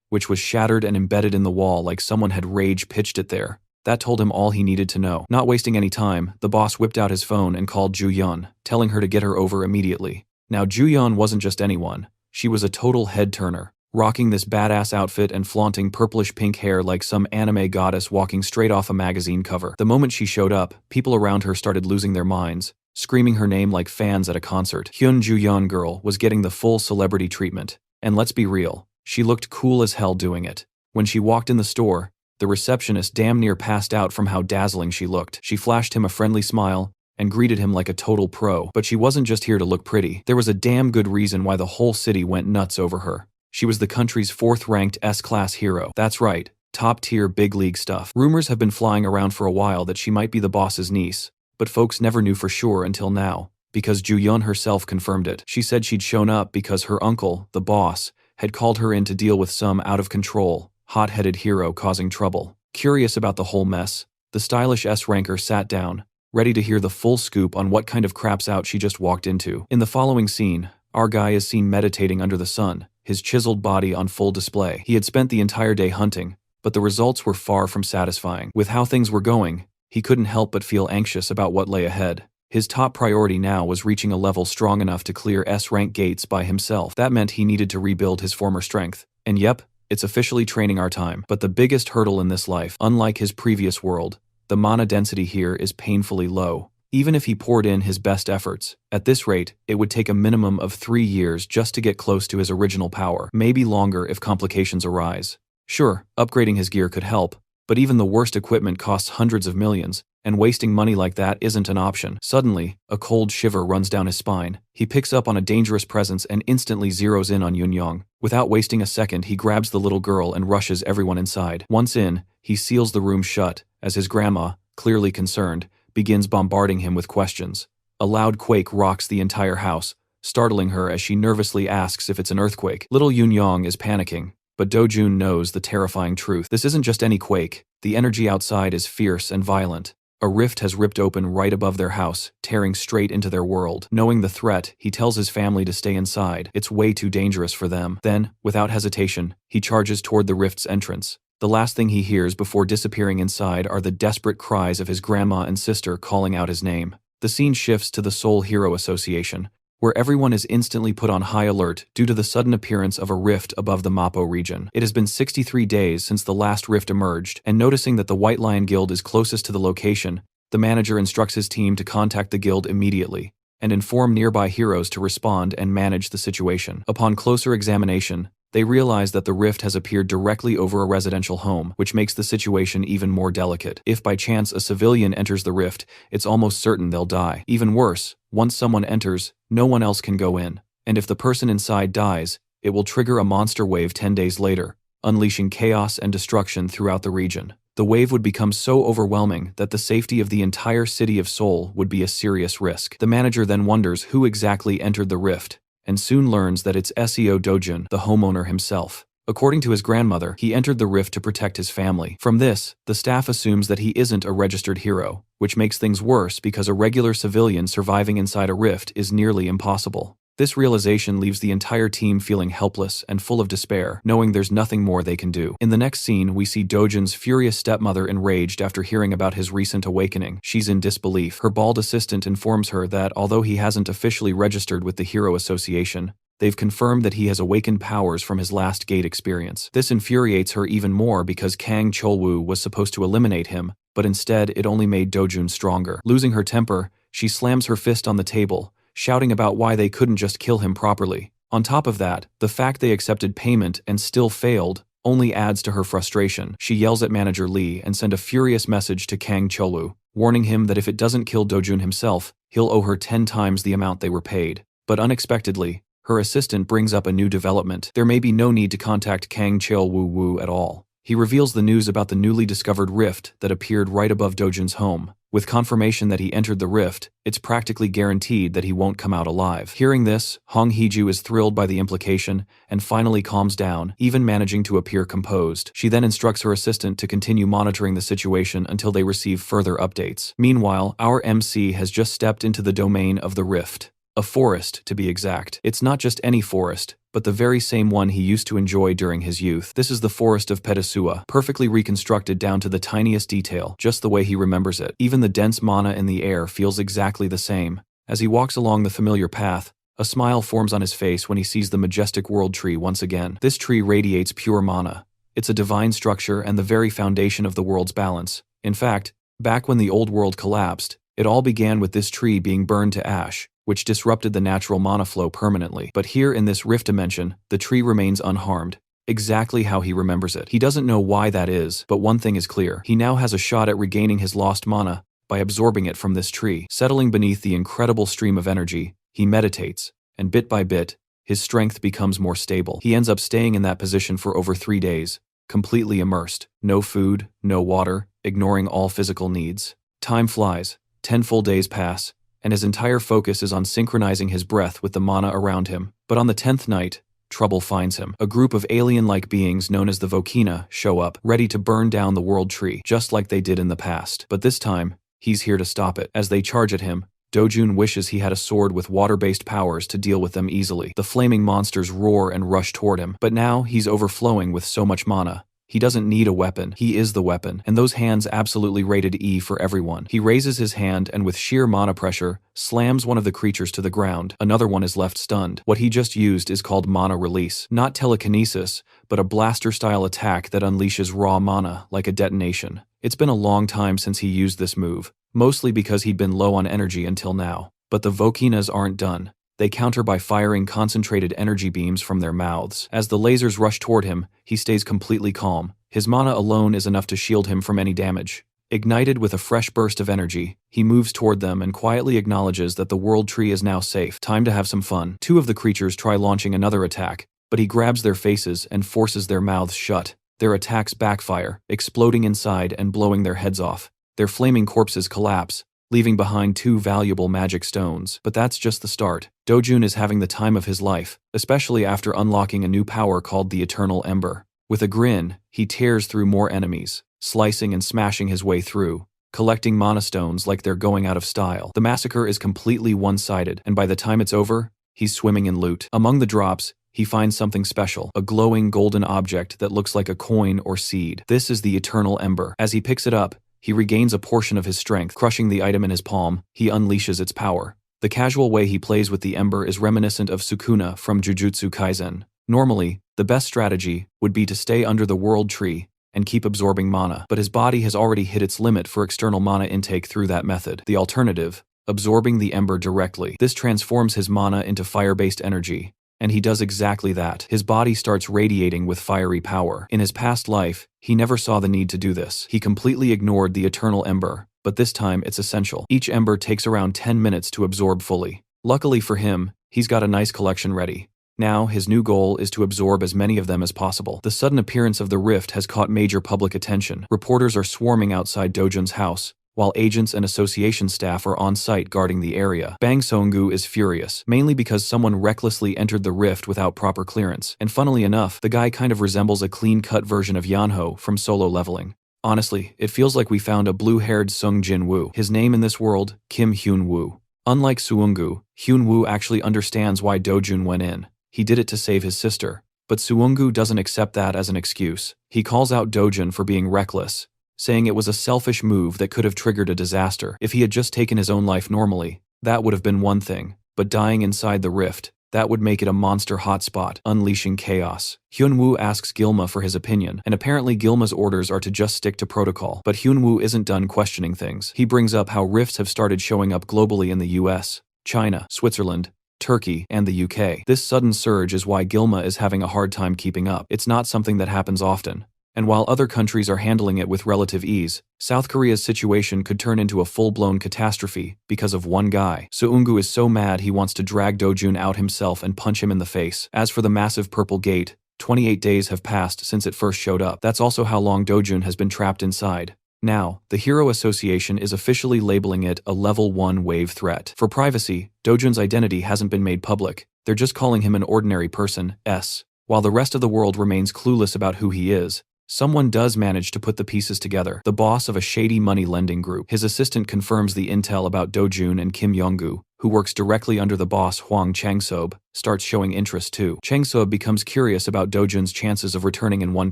which was shattered and embedded in the wall like someone had rage pitched it there. That told him all he needed to know. Not wasting any time, the boss whipped out his phone and called Ju-yeon, telling her to get her over immediately. Now Ju-yeon wasn't just anyone. She was a total head-turner, rocking this badass outfit and flaunting purplish-pink hair like some anime goddess walking straight off a magazine cover. The moment she showed up, people around her started losing their minds, screaming her name like fans at a concert. Hyun Ju-yeon girl was getting the full celebrity treatment. And let's be real, she looked cool as hell doing it. When she walked in the store, the receptionist damn near passed out from how dazzling she looked. She flashed him a friendly smile and greeted him like a total pro. But she wasn't just here to look pretty. There was a damn good reason why the whole city went nuts over her. She was the country's 4th-ranked S-class hero. That's right, top-tier big league stuff. Rumors have been flying around for a while that she might be the boss's niece, but folks never knew for sure until now, because Ju-yeon herself confirmed it. She said she'd shown up because her uncle, the boss, had called her in to deal with some out-of-control, hot-headed hero causing trouble. Curious about the whole mess, the stylish S-ranker sat down, ready to hear the full scoop on what kind of craps out she just walked into. In the following scene, our guy is seen meditating under the sun, his chiseled body on full display. He had spent the entire day hunting, but the results were far from satisfying. With how things were going, he couldn't help but feel anxious about what lay ahead. His top priority now was reaching a level strong enough to clear S-rank gates by himself. That meant he needed to rebuild his former strength. And yep, it's officially training our time. But the biggest hurdle in this life, unlike his previous world, the mana density here is painfully low. Even if he poured in his best efforts, at this rate, it would take a minimum of 3 years just to get close to his original power, maybe longer if complications arise. Sure, upgrading his gear could help, but even the worst equipment costs hundreds of millions, and wasting money like that isn't an option. Suddenly, a cold shiver runs down his spine. He picks up on a dangerous presence and instantly zeroes in on Yun-yong. Without wasting a second, he grabs the little girl and rushes everyone inside. Once in, he seals the room shut, as his grandma, clearly concerned, begins bombarding him with questions. A loud quake rocks the entire house, startling her as she nervously asks if it's an earthquake. Little Yun-yong is panicking, but Do-jun knows the terrifying truth. This isn't just any quake. The energy outside is fierce and violent. A rift has ripped open right above their house, tearing straight into their world. Knowing the threat, he tells his family to stay inside. It's way too dangerous for them. Then, without hesitation, he charges toward the rift's entrance. The last thing he hears before disappearing inside are the desperate cries of his grandma and sister calling out his name. The scene shifts to the Seoul Hero Association, where everyone is instantly put on high alert due to the sudden appearance of a rift above the Mapo region. It has been 63 days since the last rift emerged, and noticing that the White Lion Guild is closest to the location, the manager instructs his team to contact the guild immediately and inform nearby heroes to respond and manage the situation. Upon closer examination, they realize that the rift has appeared directly over a residential home, which makes the situation even more delicate. If by chance a civilian enters the rift, it's almost certain they'll die. Even worse, once someone enters, no one else can go in. And if the person inside dies, it will trigger a monster wave 10 days later, unleashing chaos and destruction throughout the region. The wave would become so overwhelming that the safety of the entire city of Seoul would be a serious risk. The manager then wonders who exactly entered the rift, and soon learns that it's SEO Dojun, the homeowner himself. According to his grandmother, he entered the rift to protect his family. From this, the staff assumes that he isn't a registered hero, which makes things worse because a regular civilian surviving inside a rift is nearly impossible. This realization leaves the entire team feeling helpless and full of despair, knowing there's nothing more they can do. In the next scene, we see Dojun's furious stepmother enraged after hearing about his recent awakening. She's in disbelief. Her bald assistant informs her that although he hasn't officially registered with the Hero Association, they've confirmed that he has awakened powers from his last gate experience. This infuriates her even more because Kang Cholwoo was supposed to eliminate him, but instead it only made Dojun stronger. Losing her temper, she slams her fist on the table, shouting about why they couldn't just kill him properly. On top of that, the fact they accepted payment and still failed only adds to her frustration. She yells at manager Lee and sends a furious message to Kang Cholu, warning him that if it doesn't kill Dojun himself, he'll owe her 10 times the amount they were paid. But unexpectedly, her assistant brings up a new development. There may be no need to contact Kang Chol-woo at all. He reveals the news about the newly discovered rift that appeared right above Dojun's home. With confirmation that he entered the rift, it's practically guaranteed that he won't come out alive. Hearing this, Hong Hee-ju is thrilled by the implication and finally calms down, even managing to appear composed. She then instructs her assistant to continue monitoring the situation until they receive further updates. Meanwhile, our MC has just stepped into the domain of the rift. A forest, to be exact. It's not just any forest, but the very same one he used to enjoy during his youth. This is the forest of Pedasua, perfectly reconstructed down to the tiniest detail, just the way he remembers it. Even the dense mana in the air feels exactly the same. As he walks along the familiar path, a smile forms on his face when he sees the majestic world tree once again. This tree radiates pure mana. It's a divine structure and the very foundation of the world's balance. In fact, back when the old world collapsed, it all began with this tree being burned to ash, which disrupted the natural mana flow permanently. But here in this rift dimension, the tree remains unharmed, exactly how he remembers it. He doesn't know why that is, but one thing is clear. He now has a shot at regaining his lost mana by absorbing it from this tree. Settling beneath the incredible stream of energy, he meditates, and bit by bit, his strength becomes more stable. He ends up staying in that position for over 3 days, completely immersed. No food, no water, ignoring all physical needs. Time flies. 10 full days pass, and his entire focus is on synchronizing his breath with the mana around him. But on the 10th night, trouble finds him. A group of alien-like beings known as the Vokina show up, ready to burn down the world tree, just like they did in the past. But this time, he's here to stop it. As they charge at him, Dojun wishes he had a sword with water-based powers to deal with them easily. The flaming monsters roar and rush toward him, but now he's overflowing with so much mana. He doesn't need a weapon, he is the weapon, and those hands absolutely rated E for everyone. He raises his hand and with sheer mana pressure, slams one of the creatures to the ground. Another one is left stunned. What he just used is called mana release. Not telekinesis, but a blaster-style attack that unleashes raw mana like a detonation. It's been a long time since he used this move, mostly because he'd been low on energy until now. But the Vokinas aren't done. They counter by firing concentrated energy beams from their mouths. As the lasers rush toward him, he stays completely calm. His mana alone is enough to shield him from any damage. Ignited with a fresh burst of energy, he moves toward them and quietly acknowledges that the world tree is now safe. Time to have some fun. 2 of the creatures try launching another attack, but he grabs their faces and forces their mouths shut. Their attacks backfire, exploding inside and blowing their heads off. Their flaming corpses collapse, leaving behind 2 valuable magic stones. But that's just the start. Dojun is having the time of his life, especially after unlocking a new power called the Eternal Ember. With a grin, he tears through more enemies, slicing and smashing his way through, collecting mana stones like they're going out of style. The massacre is completely one-sided, and by the time it's over, he's swimming in loot. Among the drops, he finds something special, a glowing golden object that looks like a coin or seed. This is the Eternal Ember. As he picks it up, he regains a portion of his strength. Crushing the item in his palm, he unleashes its power. The casual way he plays with the ember is reminiscent of Sukuna from Jujutsu Kaisen. Normally, the best strategy would be to stay under the world tree and keep absorbing mana, but his body has already hit its limit for external mana intake through that method. The alternative, absorbing the ember directly. This transforms his mana into fire-based energy, and he does exactly that. His body starts radiating with fiery power. In his past life, he never saw the need to do this. He completely ignored the Eternal Ember, but this time it's essential. Each ember takes around 10 minutes to absorb fully. Luckily for him, he's got a nice collection ready. Now, his new goal is to absorb as many of them as possible. The sudden appearance of the rift has caught major public attention. Reporters are swarming outside Dojun's house, while agents and association staff are on site guarding the area. Bang Songgu is furious, mainly because someone recklessly entered the rift without proper clearance. And funnily enough, the guy kind of resembles a clean-cut version of Yanho from Solo Leveling. Honestly, it feels like we found a blue-haired Sung Jin Woo. His name in this world, Kim Hyun Woo. Unlike Suungu, Hyun Woo actually understands why Dojun went in. He did it to save his sister. But Suungu doesn't accept that as an excuse. He calls out Dojun for being reckless, saying it was a selfish move that could have triggered a disaster. If he had just taken his own life normally, that would have been one thing, but dying inside the rift, that would make it a monster hotspot, unleashing chaos. Hyunwoo asks Gilma for his opinion, and apparently Gilma's orders are to just stick to protocol. But Hyunwoo isn't done questioning things. He brings up how rifts have started showing up globally in the US, China, Switzerland, Turkey, and the UK. This sudden surge is why Gilma is having a hard time keeping up. It's not something that happens often. And while other countries are handling it with relative ease, South Korea's situation could turn into a full-blown catastrophe because of one guy. Seunggu is so mad he wants to drag Dojun out himself and punch him in the face. As for the massive purple gate, 28 days have passed since it first showed up. That's also how long Dojun has been trapped inside. Now, the Hero Association is officially labeling it a Level 1 wave threat. For privacy, Dojun's identity hasn't been made public. They're just calling him an ordinary person, S. While the rest of the world remains clueless about who he is, someone does manage to put the pieces together. The boss of a shady money lending group. His assistant confirms the intel about Dojun, and Kim Yonggu, who works directly under the boss Hwang Changsob, starts showing interest too. Changsob becomes curious about Dojun's chances of returning in one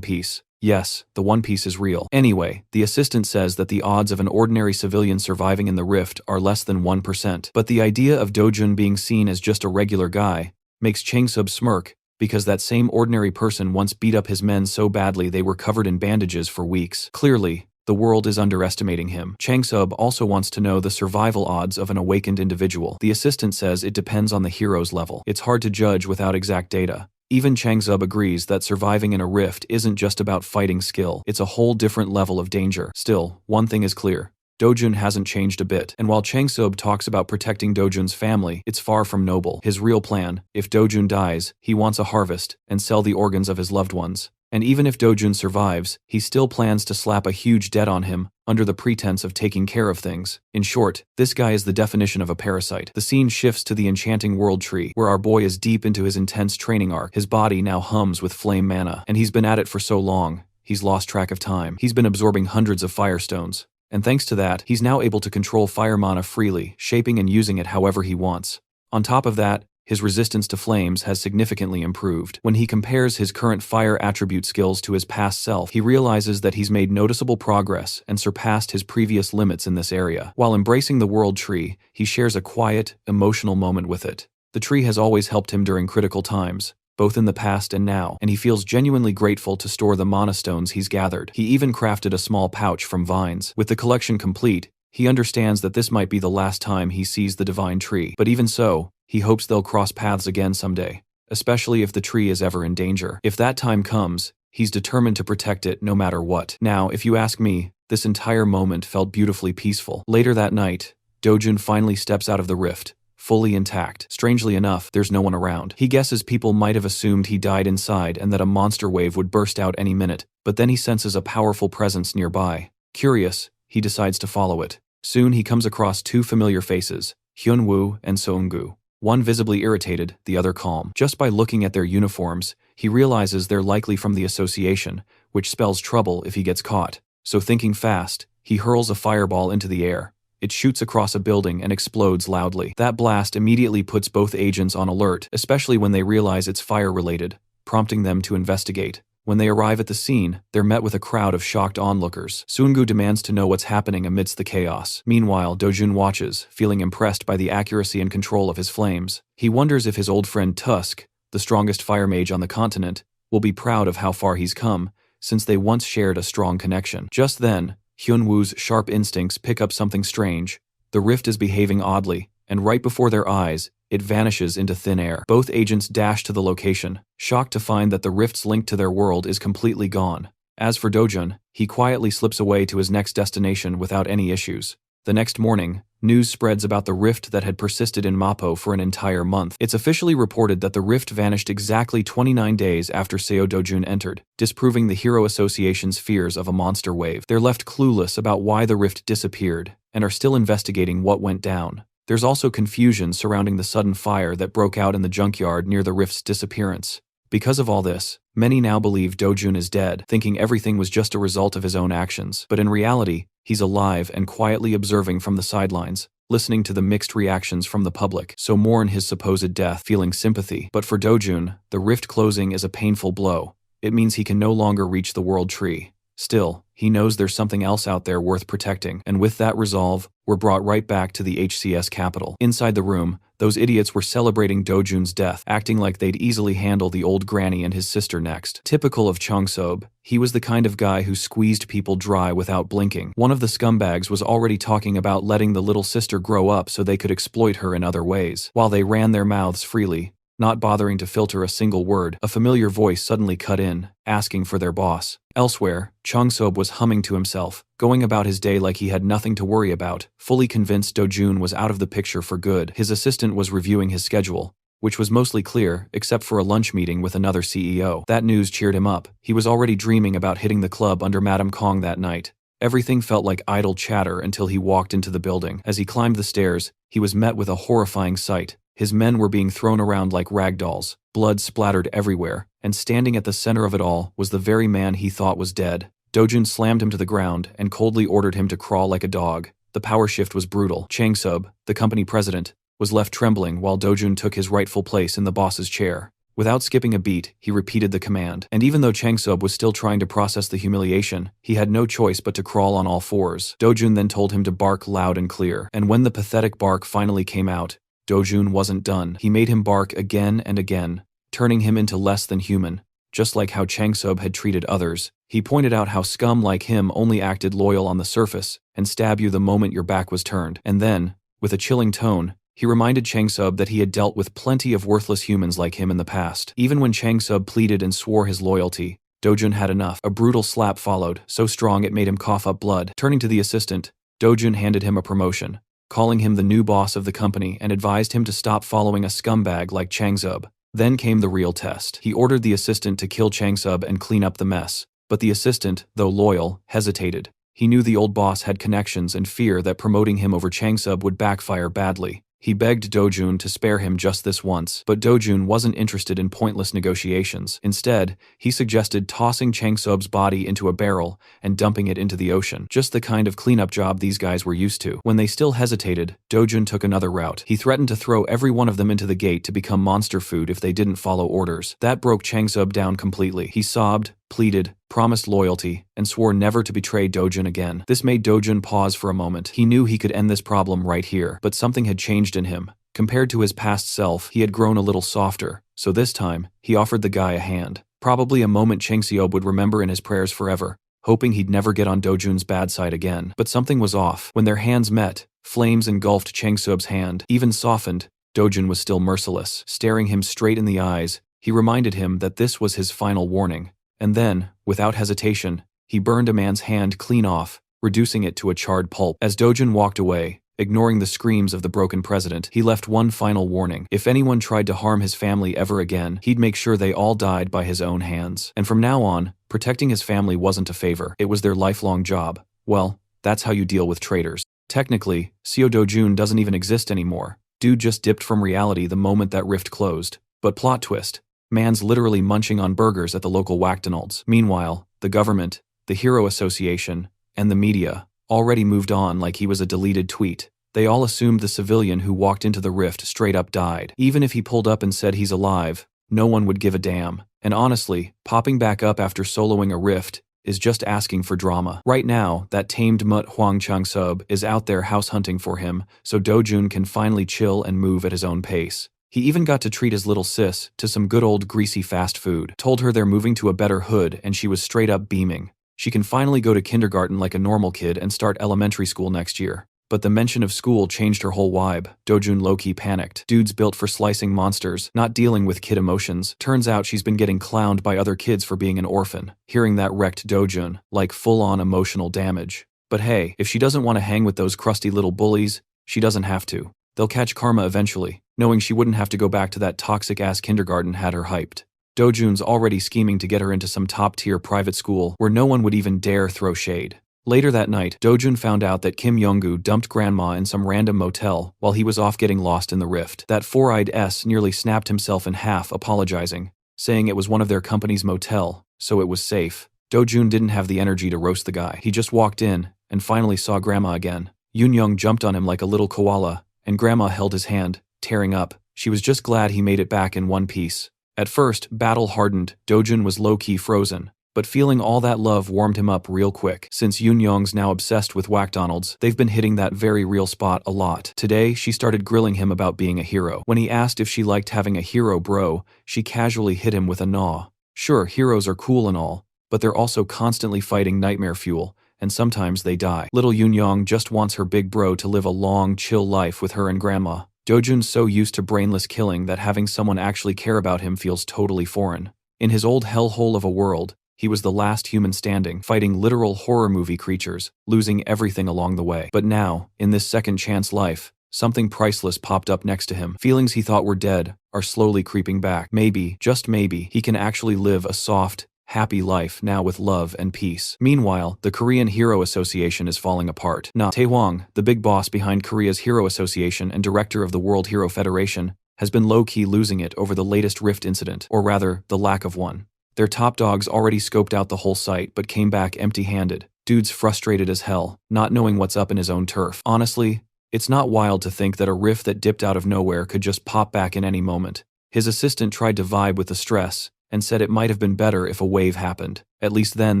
piece. Yes, the One Piece is real. Anyway, the assistant says that the odds of an ordinary civilian surviving in the rift are less than 1%. But the idea of Dojun being seen as just a regular guy makes Changsob smirk, because that same ordinary person once beat up his men so badly they were covered in bandages for weeks. Clearly, the world is underestimating him. Changsob also wants to know the survival odds of an awakened individual. The assistant says it depends on the hero's level. It's hard to judge without exact data. Even Changsob agrees that surviving in a rift isn't just about fighting skill, it's a whole different level of danger. Still, one thing is clear. Dojun hasn't changed a bit, and while Changsob talks about protecting Dojun's family, it's far from noble. His real plan, if Dojun dies, he wants a harvest and sell the organs of his loved ones. And even if Dojun survives, he still plans to slap a huge debt on him, under the pretense of taking care of things. In short, this guy is the definition of a parasite. The scene shifts to the enchanting world tree, where our boy is deep into his intense training arc. His body now hums with flame mana, and he's been at it for so long, he's lost track of time. He's been absorbing hundreds of firestones, and thanks to that, he's now able to control fire mana freely, shaping and using it however he wants. On top of that, his resistance to flames has significantly improved. When he compares his current fire attribute skills to his past self, he realizes that he's made noticeable progress and surpassed his previous limits in this area. While embracing the world tree, he shares a quiet, emotional moment with it. The tree has always helped him during critical times, both in the past and now, and he feels genuinely grateful to store the mana stones he's gathered. He even crafted a small pouch from vines. With the collection complete, he understands that this might be the last time he sees the divine tree. But even so, he hopes they'll cross paths again someday, especially if the tree is ever in danger. If that time comes, he's determined to protect it no matter what. Now, if you ask me, this entire moment felt beautifully peaceful. Later that night, Dojun finally steps out of the rift, fully intact. Strangely enough, there's no one around. He guesses people might have assumed he died inside and that a monster wave would burst out any minute, but then he senses a powerful presence nearby. Curious, he decides to follow it. Soon he comes across two familiar faces, Hyunwoo and Seunggu. One visibly irritated, the other calm. Just by looking at their uniforms, he realizes they're likely from the association, which spells trouble if he gets caught. So thinking fast, he hurls a fireball into the air. It shoots across a building and explodes loudly. That blast immediately puts both agents on alert, especially when they realize it's fire-related, prompting them to investigate. When they arrive at the scene, they're met with a crowd of shocked onlookers. Seunggu demands to know what's happening amidst the chaos. Meanwhile, Dojun watches, feeling impressed by the accuracy and control of his flames. He wonders if his old friend Tusk, the strongest fire mage on the continent, will be proud of how far he's come, since they once shared a strong connection. Just then, Hyunwoo's sharp instincts pick up something strange. The rift is behaving oddly, and right before their eyes, it vanishes into thin air. Both agents dash to the location, shocked to find that the rift's link to their world is completely gone. As for Dojun, he quietly slips away to his next destination without any issues. The next morning, news spreads about the rift that had persisted in Mappo for an entire month. It's officially reported that the rift vanished exactly 29 days after Seo Dojun entered, disproving the Hero Association's fears of a monster wave. They're left clueless about why the rift disappeared, and are still investigating what went down. There's also confusion surrounding the sudden fire that broke out in the junkyard near the rift's disappearance. Because of all this, many now believe Dojun is dead, thinking everything was just a result of his own actions. But in reality, he's alive and quietly observing from the sidelines, listening to the mixed reactions from the public. So mourn his supposed death, feeling sympathy. But for Dojun, the rift closing is a painful blow. It means he can no longer reach the world tree. Still, he knows there's something else out there worth protecting, and with that resolve, we're brought right back to the HCS capital. Inside the room, Those idiots were celebrating Dojun's death, acting like they'd easily handle the old granny and his sister next. Typical of Changsob, he was the kind of guy who squeezed people dry without blinking. One of the scumbags was already talking about letting the little sister grow up so they could exploit her in other ways. While they ran their mouths freely, not bothering to filter a single word, a familiar voice suddenly cut in, asking for their boss. Elsewhere, Changsob was humming to himself, going about his day like he had nothing to worry about, fully convinced Dojun was out of the picture for good. His assistant was reviewing his schedule, which was mostly clear, except for a lunch meeting with another CEO. That news cheered him up. He was already dreaming about hitting the club under Madame Kong that night. Everything felt like idle chatter until he walked into the building. As he climbed the stairs, he was met with a horrifying sight. His men were being thrown around like ragdolls, blood splattered everywhere, and standing at the center of it all was the very man he thought was dead. Dojun slammed him to the ground and coldly ordered him to crawl like a dog. The power shift was brutal. Changsob, the company president, was left trembling while Dojun took his rightful place in the boss's chair. Without skipping a beat, he repeated the command. And even though Changsob was still trying to process the humiliation, he had no choice but to crawl on all fours. Dojun then told him to bark loud and clear. And when the pathetic bark finally came out, Dojun wasn't done. He made him bark again and again, turning him into less than human, just like how Changsob had treated others. He pointed out how scum like him only acted loyal on the surface and stab you the moment your back was turned. And then, with a chilling tone, he reminded Changsob that he had dealt with plenty of worthless humans like him in the past. Even when Changsob pleaded and swore his loyalty, Dojun had enough. A brutal slap followed, so strong it made him cough up blood. Turning to the assistant, Dojun handed him a promotion, calling him the new boss of the company and advised him to stop following a scumbag like Changsob. Then came the real test. He ordered the assistant to kill Changsob and clean up the mess, but the assistant, though loyal, hesitated. He knew the old boss had connections and fear that promoting him over Changsob would backfire badly. He begged Dojun to spare him just this once, but Dojun wasn't interested in pointless negotiations. Instead, he suggested tossing Changsob's body into a barrel and dumping it into the ocean, just the kind of cleanup job these guys were used to. When they still hesitated, Dojun took another route. He threatened to throw every one of them into the gate to become monster food if they didn't follow orders. That broke Changsob down completely. He sobbed, pleaded, promised loyalty, and swore never to betray Dojun again. This made Dojun pause for a moment. He knew he could end this problem right here, but something had changed in him. Compared to his past self, he had grown a little softer, so this time, he offered the guy a hand. Probably a moment Changseob would remember in his prayers forever, hoping he'd never get on Dojun's bad side again. But something was off. When their hands met, flames engulfed Changseob's hand. Even softened, Dojun was still merciless. Staring him straight in the eyes, he reminded him that this was his final warning. And then, without hesitation, he burned a man's hand clean off, reducing it to a charred pulp. As Dojun walked away, ignoring the screams of the broken president, he left one final warning. If anyone tried to harm his family ever again, he'd make sure they all died by his own hands. And from now on, protecting his family wasn't a favor, it was their lifelong job. Well, that's how you deal with traitors. Technically, Seo Dojun doesn't even exist anymore. Dude just dipped from reality the moment that rift closed. But plot twist. Man's literally munching on burgers at the local McDonald's. Meanwhile, the government, the Hero Association, and the media already moved on like he was a deleted tweet. They all assumed the civilian who walked into the rift straight up died. Even if he pulled up and said he's alive, no one would give a damn. And honestly, popping back up after soloing a rift is just asking for drama. Right now, that tamed mutt Huang Changsob is out there house hunting for him, so Dojun can finally chill and move at his own pace. He even got to treat his little sis to some good old greasy fast food, told her they're moving to a better hood, and she was straight up beaming. She can finally go to kindergarten like a normal kid and start elementary school next year. But the mention of school changed her whole vibe. Dojun low-key panicked. Dude's built for slicing monsters, not dealing with kid emotions. Turns out she's been getting clowned by other kids for being an orphan. Hearing that wrecked Dojun, like full-on emotional damage. But hey, if she doesn't want to hang with those crusty little bullies, she doesn't have to. They'll catch karma eventually. Knowing she wouldn't have to go back to that toxic-ass kindergarten had her hyped. Dojun's already scheming to get her into some top-tier private school where no one would even dare throw shade. Later that night, Dojun found out that Kim Young-gu dumped Grandma in some random motel while he was off getting lost in the rift. That four-eyed S nearly snapped himself in half apologizing, saying it was one of their company's motel, so it was safe. Dojun didn't have the energy to roast the guy. He just walked in and finally saw Grandma again. Yoon-young jumped on him like a little koala, and Grandma held his hand, tearing up. She was just glad he made it back in one piece. At first, battle-hardened, Dojun was low-key frozen, But feeling all that love warmed him up real quick. Since Yoonyoung's now obsessed with McDonald's, they've been hitting that very real spot a lot. Today, she started grilling him about being a hero. When he asked if she liked having a hero bro, she casually hit him with a nah. Sure, heroes are cool and all, but they're also constantly fighting nightmare fuel, and sometimes they die. Little Yoonyoung just wants her big bro to live a long, chill life with her and grandma. Dojun's so used to brainless killing that having someone actually care about him feels totally foreign. In his old hellhole of a world, he was the last human standing, fighting literal horror movie creatures, losing everything along the way. But now, in this second chance life, something priceless popped up next to him. Feelings he thought were dead are slowly creeping back. Maybe, just maybe, he can actually live a soft, happy life now with love and peace. Meanwhile, the Korean Hero Association is falling apart. Tae-hwang, the big boss behind Korea's Hero Association and director of the World Hero Federation, has been low-key losing it over the latest rift incident, or rather, the lack of one. Their top dogs already scoped out the whole site but came back empty-handed. Dude's frustrated as hell, not knowing what's up in his own turf. Honestly, it's not wild to think that a rift that dipped out of nowhere could just pop back in any moment. His assistant tried to vibe with the stress, and said it might have been better if a wave happened. At least then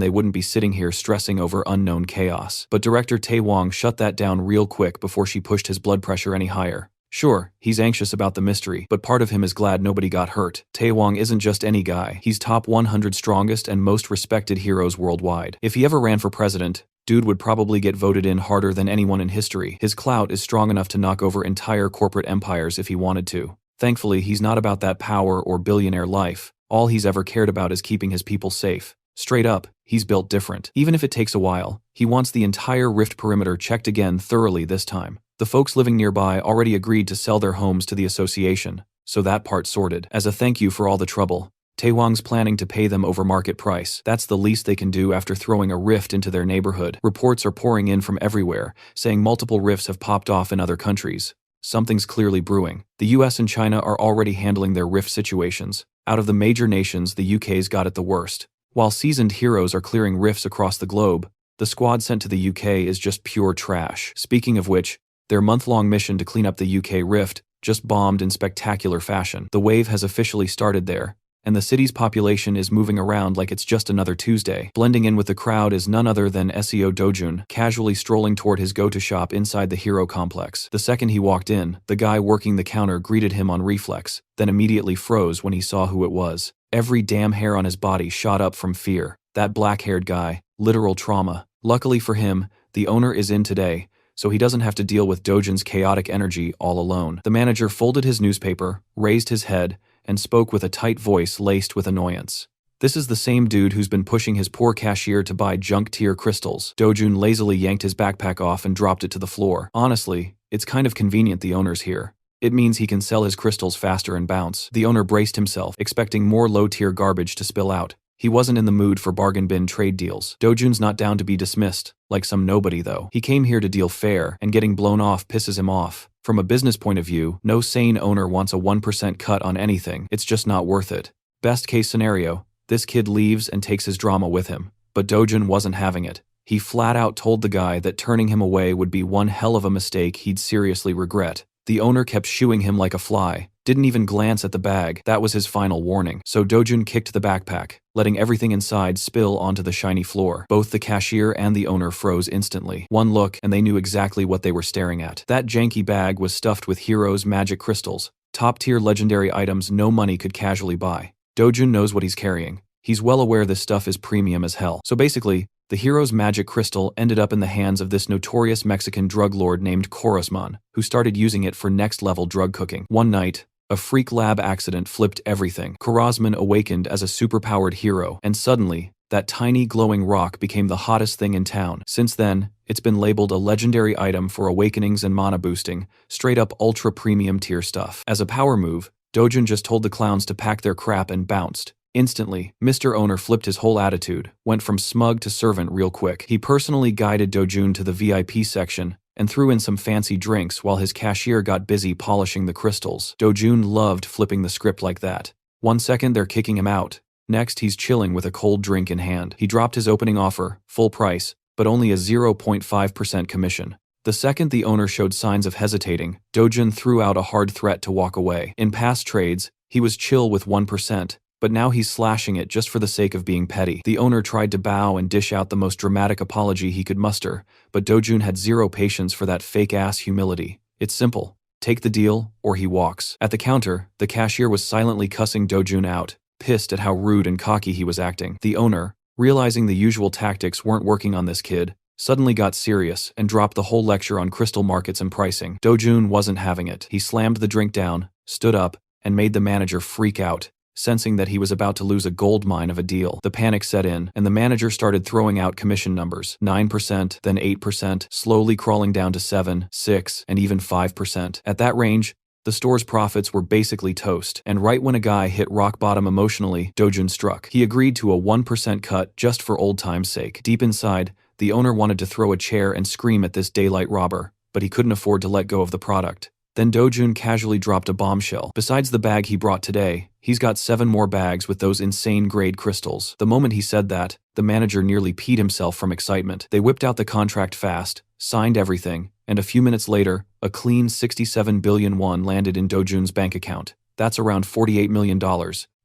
they wouldn't be sitting here stressing over unknown chaos. But director Tae-hwang shut that down real quick before she pushed his blood pressure any higher. Sure, he's anxious about the mystery, but part of him is glad nobody got hurt. Tae-hwang isn't just any guy. He's top 100 strongest and most respected heroes worldwide. If he ever ran for president, dude would probably get voted in harder than anyone in history. His clout is strong enough to knock over entire corporate empires if he wanted to. Thankfully, he's not about that power or billionaire life. All he's ever cared about is keeping his people safe. Straight up, he's built different. Even if it takes a while, he wants the entire rift perimeter checked again thoroughly this time. The folks living nearby already agreed to sell their homes to the association, so that part sorted. As a thank you for all the trouble, Tae-hwang's planning to pay them over market price. That's the least they can do after throwing a rift into their neighborhood. Reports are pouring in from everywhere, saying multiple rifts have popped off in other countries. Something's clearly brewing. The US and China are already handling their rift situations. Out of the major nations, the UK's got it the worst. While seasoned heroes are clearing rifts across the globe, the squad sent to the UK is just pure trash. Speaking of which, their month-long mission to clean up the UK rift just bombed in spectacular fashion. The wave has officially started there, and the city's population is moving around like it's just another Tuesday. Blending in with the crowd is none other than SEO Dojun, casually strolling toward his go-to shop inside the hero complex. The second he walked in, the guy working the counter greeted him on reflex, then immediately froze when he saw who it was. Every damn hair on his body shot up from fear. That black-haired guy, literal trauma. Luckily for him, the owner is in today, so he doesn't have to deal with Dojun's chaotic energy all alone. The manager folded his newspaper, raised his head, and spoke with a tight voice laced with annoyance. This is the same dude who's been pushing his poor cashier to buy junk-tier crystals. Dojun lazily yanked his backpack off and dropped it to the floor. Honestly, it's kind of convenient the owner's here. It means he can sell his crystals faster and bounce. The owner braced himself, expecting more low-tier garbage to spill out. He wasn't in the mood for bargain bin trade deals. Dojun's not down to be dismissed, like some nobody though. He came here to deal fair, and getting blown off pisses him off. From a business point of view, no sane owner wants a 1% cut on anything. It's just not worth it. Best case scenario, this kid leaves and takes his drama with him. But Dojun wasn't having it. He flat out told the guy that turning him away would be one hell of a mistake he'd seriously regret. The owner kept shooing him like a fly, didn't even glance at the bag. That was his final warning. So Dojun kicked the backpack, letting everything inside spill onto the shiny floor. Both the cashier and the owner froze instantly. One look, and they knew exactly what they were staring at. That janky bag was stuffed with heroes' magic crystals, top-tier legendary items no money could casually buy. Dojun knows what he's carrying. He's well aware this stuff is premium as hell. So basically, the hero's magic crystal ended up in the hands of this notorious Mexican drug lord named Korosman, who started using it for next-level drug cooking. One night, a freak lab accident flipped everything. Korosman awakened as a superpowered hero, and suddenly, that tiny glowing rock became the hottest thing in town. Since then, it's been labeled a legendary item for awakenings and mana boosting, straight-up ultra-premium tier stuff. As a power move, Dojun just told the clowns to pack their crap and bounced. Instantly, Mr. Owner flipped his whole attitude, went from smug to servant real quick. He personally guided Dojun to the VIP section and threw in some fancy drinks while his cashier got busy polishing the crystals. Dojun loved flipping the script like that. One second they're kicking him out. Next he's chilling with a cold drink in hand. He dropped his opening offer, full price, but only a 0.5% commission. The second the owner showed signs of hesitating, Dojun threw out a hard threat to walk away. In past trades, he was chill with 1%, But now he's slashing it just for the sake of being petty. The owner tried to bow and dish out the most dramatic apology he could muster, but Dojun had zero patience for that fake-ass humility. It's simple. Take the deal, or he walks. At the counter, the cashier was silently cussing Dojun out, pissed at how rude and cocky he was acting. The owner, realizing the usual tactics weren't working on this kid, suddenly got serious and dropped the whole lecture on crystal markets and pricing. Dojun wasn't having it. He slammed the drink down, stood up, and made the manager freak out, sensing that he was about to lose a gold mine of a deal. The panic set in, and the manager started throwing out commission numbers. 9%, then 8%, slowly crawling down to 7, 6, and even 5%. At that range, the store's profits were basically toast, and right when a guy hit rock bottom emotionally, Dojun struck. He agreed to a 1% cut just for old time's sake. Deep inside, the owner wanted to throw a chair and scream at this daylight robber, but he couldn't afford to let go of the product. Then Dojun casually dropped a bombshell. Besides the bag he brought today, he's got 7 more bags with those insane grade crystals. The moment he said that, the manager nearly peed himself from excitement. They whipped out the contract fast, signed everything, and a few minutes later, a clean 67 billion won landed in Dojun's bank account. That's around $48 million.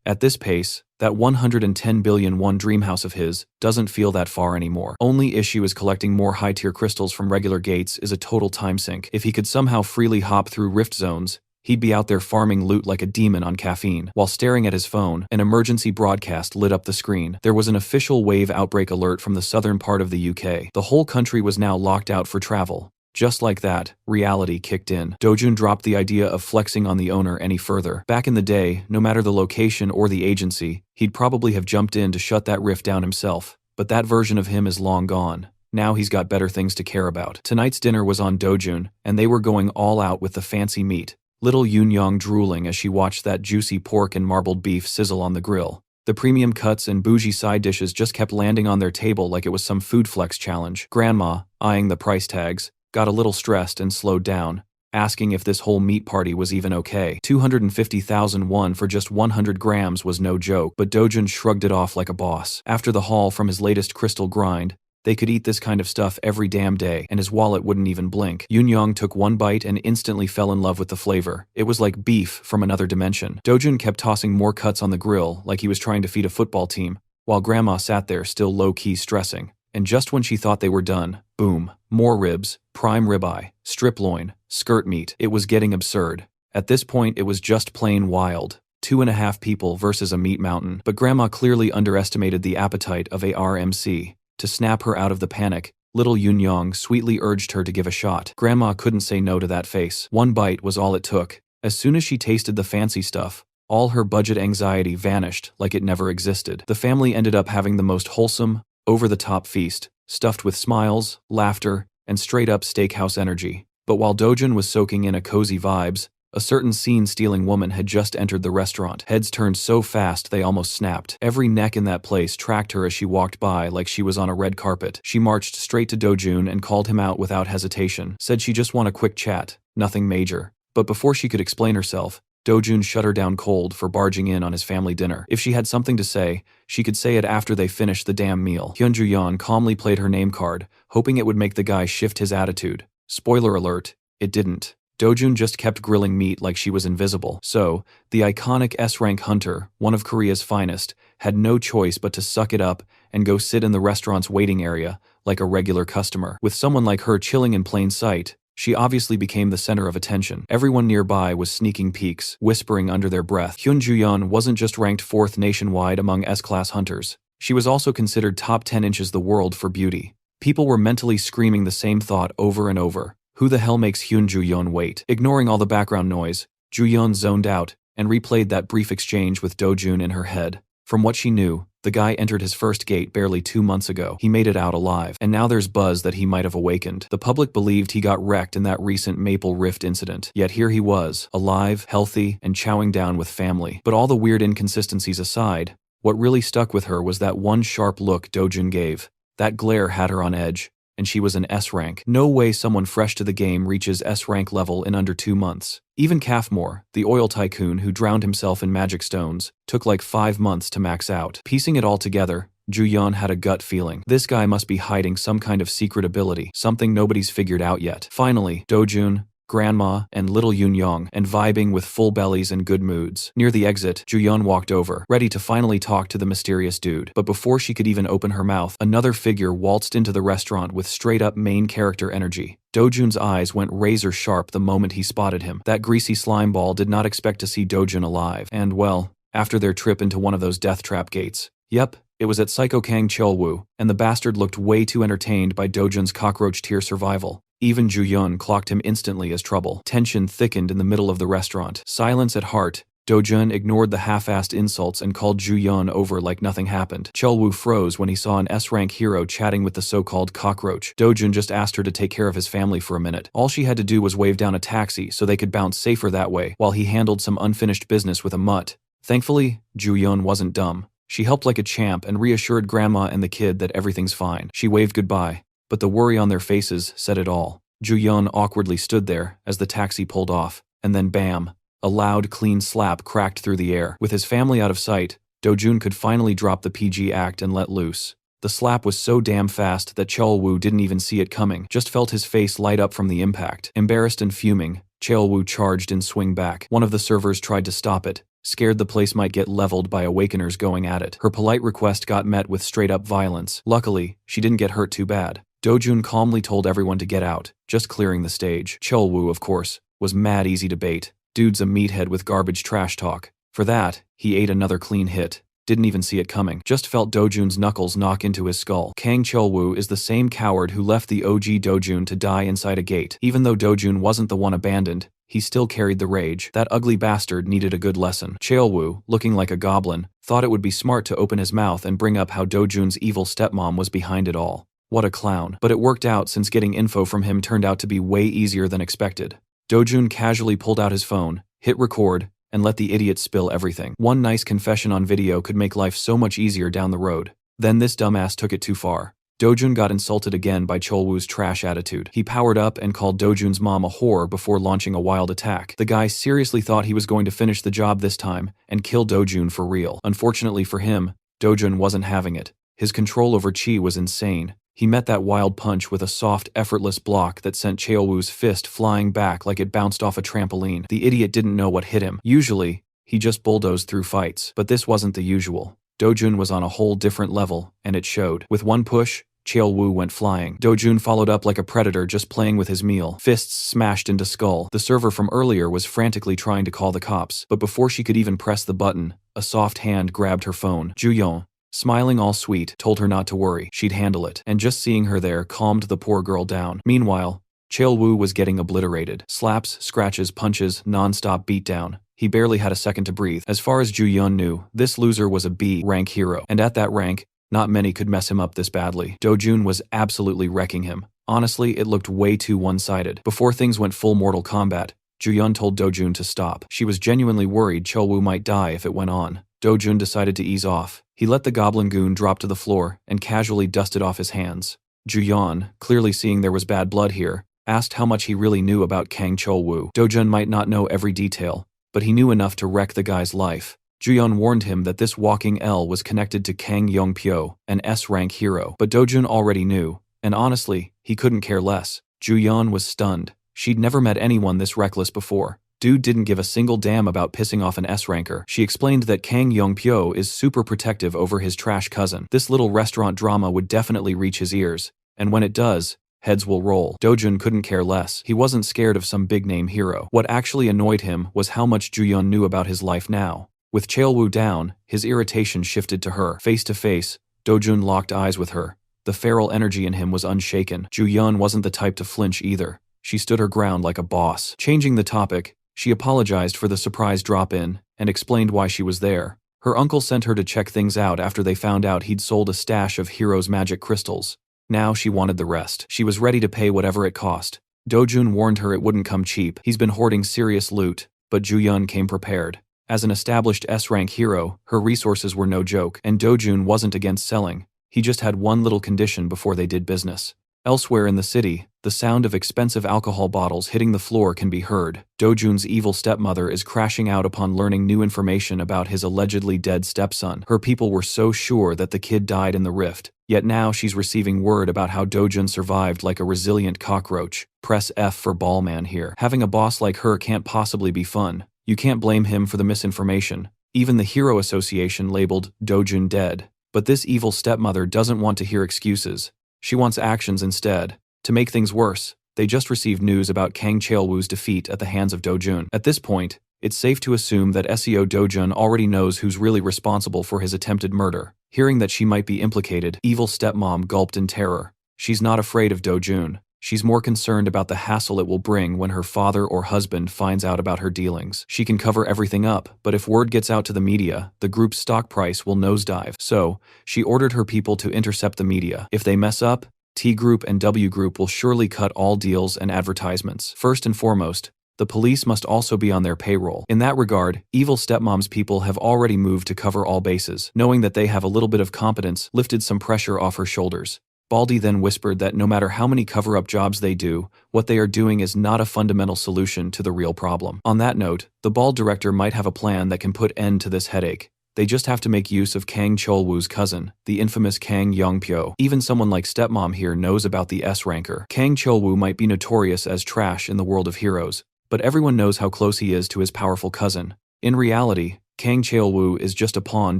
At this pace, that 110 billion won dream house of his doesn't feel that far anymore. Only issue is collecting more high-tier crystals from regular gates is a total time sink. If he could somehow freely hop through rift zones, he'd be out there farming loot like a demon on caffeine. While staring at his phone, an emergency broadcast lit up the screen. There was an official wave outbreak alert from the southern part of the UK. The whole country was now locked out for travel. Just like that, reality kicked in. Dojun dropped the idea of flexing on the owner any further. Back in the day, no matter the location or the agency, he'd probably have jumped in to shut that rift down himself. But that version of him is long gone. Now he's got better things to care about. Tonight's dinner was on Dojun, and they were going all out with the fancy meat. Little Yoon-young drooling as she watched that juicy pork and marbled beef sizzle on the grill. The premium cuts and bougie side dishes just kept landing on their table like it was some food flex challenge. Grandma, eyeing the price tags, got a little stressed and slowed down, asking if this whole meat party was even okay. 250,000 won for just 100 grams was no joke, but Dojun shrugged it off like a boss. After the haul from his latest crystal grind, they could eat this kind of stuff every damn day, and his wallet wouldn't even blink. Yoon-young took one bite and instantly fell in love with the flavor. It was like beef from another dimension. Dojun kept tossing more cuts on the grill like he was trying to feed a football team, while Grandma sat there still low-key stressing. And just when she thought they were done, boom, more ribs, prime ribeye, strip loin, skirt meat. It was getting absurd. At this point, it was just plain wild. 2.5 people versus a meat mountain. But Grandma clearly underestimated the appetite of ARMC. To snap her out of the panic, little Yoon-young sweetly urged her to give a shot. Grandma couldn't say no to that face. One bite was all it took. As soon as she tasted the fancy stuff, all her budget anxiety vanished like it never existed. The family ended up having the most wholesome, over-the-top feast, stuffed with smiles, laughter, and straight-up steakhouse energy. But while Dojun was soaking in a cozy vibes, a certain scene-stealing woman had just entered the restaurant. Heads turned so fast they almost snapped. Every neck in that place tracked her as she walked by like she was on a red carpet. She marched straight to Dojun and called him out without hesitation. Said she just want a quick chat, nothing major. But before she could explain herself, Dojun shut her down cold for barging in on his family dinner. If she had something to say, she could say it after they finished the damn meal. Hyunju-yeon calmly played her name card, hoping it would make the guy shift his attitude. Spoiler alert, it didn't. Dojun just kept grilling meat like she was invisible. So, the iconic S-rank hunter, one of Korea's finest, had no choice but to suck it up and go sit in the restaurant's waiting area like a regular customer. With someone like her chilling in plain sight, she obviously became the center of attention. Everyone nearby was sneaking peeks, whispering under their breath. Hyunju-yeon wasn't just ranked 4th nationwide among S-class hunters. She was also considered top 10 inches the world for beauty. People were mentally screaming the same thought over and over. Who the hell makes Hyunju-yeon wait? Ignoring all the background noise, Ju-yeon zoned out and replayed that brief exchange with Dojun in her head. From what she knew, the guy entered his first gate barely 2 months ago. He made it out alive, and now there's buzz that he might have awakened. The public believed he got wrecked in that recent Maple Rift incident. Yet here he was, alive, healthy, and chowing down with family. But all the weird inconsistencies aside, what really stuck with her was that one sharp look Dojun gave. That glare had her on edge, and she was an S-rank. No way someone fresh to the game reaches S-rank level in under 2 months. Even Kafmore, the oil tycoon who drowned himself in magic stones, took like 5 months to max out. Piecing it all together, Ju-yeon had a gut feeling. This guy must be hiding some kind of secret ability, something nobody's figured out yet. Finally, Dojun, Grandma, and little Yun Yong, and vibing with full bellies and good moods. Near the exit, Ju-yeon walked over, ready to finally talk to the mysterious dude. But before she could even open her mouth, another figure waltzed into the restaurant with straight-up main character energy. Dojun's eyes went razor-sharp the moment he spotted him. That greasy slime ball did not expect to see Dojun alive. And, well, after their trip into one of those death trap gates. Yep, it was at Psycho Kang Cheolwoo, and the bastard looked way too entertained by Dojun's cockroach tier survival. Even Ju-yeon clocked him instantly as trouble. Tension thickened in the middle of the restaurant. Silence at heart. Dojun ignored the half-assed insults and called Ju-yeon over like nothing happened. Cheolwoo froze when he saw an S-rank hero chatting with the so-called cockroach. Dojun just asked her to take care of his family for a minute. All she had to do was wave down a taxi so they could bounce safer that way, while he handled some unfinished business with a mutt. Thankfully, Ju-yeon wasn't dumb. She helped like a champ and reassured Grandma and the kid that everything's fine. She waved goodbye, but the worry on their faces said it all. Ju-yeon awkwardly stood there as the taxi pulled off, and then bam! A loud, clean slap cracked through the air. With his family out of sight, Dojun could finally drop the PG act and let loose. The slap was so damn fast that Cheolwoo didn't even see it coming, just felt his face light up from the impact. Embarrassed and fuming, Cheolwoo charged in swing back. One of the servers tried to stop it, scared the place might get leveled by awakeners going at it. Her polite request got met with straight-up violence. Luckily, she didn't get hurt too bad. Dojun calmly told everyone to get out, just clearing the stage. Cheolwoo, of course, was mad easy to bait. Dude's a meathead with garbage trash talk. For that, he ate another clean hit. Didn't even see it coming. Just felt Dojun's knuckles knock into his skull. Kang Cheolwoo is the same coward who left the OG Dojun to die inside a gate. Even though Dojun wasn't the one abandoned, he still carried the rage. That ugly bastard needed a good lesson. Cheolwoo, looking like a goblin, thought it would be smart to open his mouth and bring up how Dojun's evil stepmom was behind it all. What a clown. But it worked out since getting info from him turned out to be way easier than expected. Dojun casually pulled out his phone, hit record, and let the idiot spill everything. One nice confession on video could make life so much easier down the road. Then this dumbass took it too far. Dojun got insulted again by Cheolwoo's trash attitude. He powered up and called Dojun's mom a whore before launching a wild attack. The guy seriously thought he was going to finish the job this time and kill Dojun for real. Unfortunately for him, Dojun wasn't having it. His control over chi was insane. He met that wild punch with a soft, effortless block that sent Cheolwoo's fist flying back like it bounced off a trampoline. The idiot didn't know what hit him. Usually, he just bulldozed through fights, but this wasn't the usual. Dojun was on a whole different level, and it showed. With one push, Cheolwoo went flying. Dojun followed up like a predator just playing with his meal. Fists smashed into skull. The server from earlier was frantically trying to call the cops, but before she could even press the button, a soft hand grabbed her phone. Ju-yeon, smiling all sweet, told her not to worry, she'd handle it, and just seeing her there calmed the poor girl down. Meanwhile, Cheolwoo was getting obliterated. Slaps, scratches, punches, non-stop beatdown. He barely had a second to breathe. As far as Ju-yeon knew, this loser was a B-rank hero, and at that rank, not many could mess him up this badly. Dojun was absolutely wrecking him. Honestly, it looked way too one-sided. Before things went full Mortal Kombat, Ju-yeon told Dojun to stop. She was genuinely worried Cheolwoo might die if it went on. Dojun decided to ease off. He let the goblin goon drop to the floor and casually dusted off his hands. Ju-yeon, clearly seeing there was bad blood here, asked how much he really knew about Kang Cheolwoo. Dojun might not know every detail, but he knew enough to wreck the guy's life. Ju-yeon warned him that this walking L was connected to Kang Yong-pyo, an S-rank hero. But Dojun already knew, and honestly, he couldn't care less. Ju-yeon was stunned. She'd never met anyone this reckless before. Dude didn't give a single damn about pissing off an S-ranker. She explained that Kang Yong-pyo is super protective over his trash cousin. This little restaurant drama would definitely reach his ears, and when it does, heads will roll. Dojun couldn't care less. He wasn't scared of some big-name hero. What actually annoyed him was how much Ju-yeon knew about his life now. With Cheolwoo down, his irritation shifted to her. Face to face, Dojun locked eyes with her. The feral energy in him was unshaken. Ju-yeon wasn't the type to flinch either. She stood her ground like a boss. Changing the topic, she apologized for the surprise drop-in and explained why she was there. Her uncle sent her to check things out after they found out he'd sold a stash of Hero's magic crystals. Now she wanted the rest. She was ready to pay whatever it cost. Dojun warned her it wouldn't come cheap. He's been hoarding serious loot, but Ju-yeon came prepared. As an established S-rank hero, her resources were no joke, and Dojun wasn't against selling. He just had one little condition before they did business. Elsewhere in the city, the sound of expensive alcohol bottles hitting the floor can be heard. Dojun's evil stepmother is crashing out upon learning new information about his allegedly dead stepson. Her people were so sure that the kid died in the rift, Yet now she's receiving word about how Dojun survived like a resilient cockroach. Press F for Ballman here. Having a boss like her can't possibly be fun. You can't blame him for the misinformation. Even the Hero Association labeled Dojun dead. But this evil stepmother doesn't want to hear excuses. She wants actions instead. To make things worse, they just received news about Kang Chaewoo's defeat at the hands of Dojun. At this point, it's safe to assume that SEO Dojun already knows who's really responsible for his attempted murder. Hearing that she might be implicated, evil stepmom gulped in terror. She's not afraid of Dojun. She's more concerned about the hassle it will bring when her father or husband finds out about her dealings. She can cover everything up, but if word gets out to the media, the group's stock price will nosedive. So, she ordered her people to intercept the media. If they mess up, T Group and W Group will surely cut all deals and advertisements. First and foremost, the police must also be on their payroll. In that regard, evil stepmom's people have already moved to cover all bases. Knowing that they have a little bit of competence lifted some pressure off her shoulders. Baldy then whispered that no matter how many cover-up jobs they do, what they are doing is not a fundamental solution to the real problem. On that note, the bald director might have a plan that can put end to this headache. They just have to make use of Kang Chaewoo's cousin, the infamous Kang Yongpyo. Even someone like stepmom here knows about the S-ranker. Kang Chaewoo might be notorious as trash in the world of heroes, but everyone knows how close he is to his powerful cousin. In reality, Kang Chaewoo is just a pawn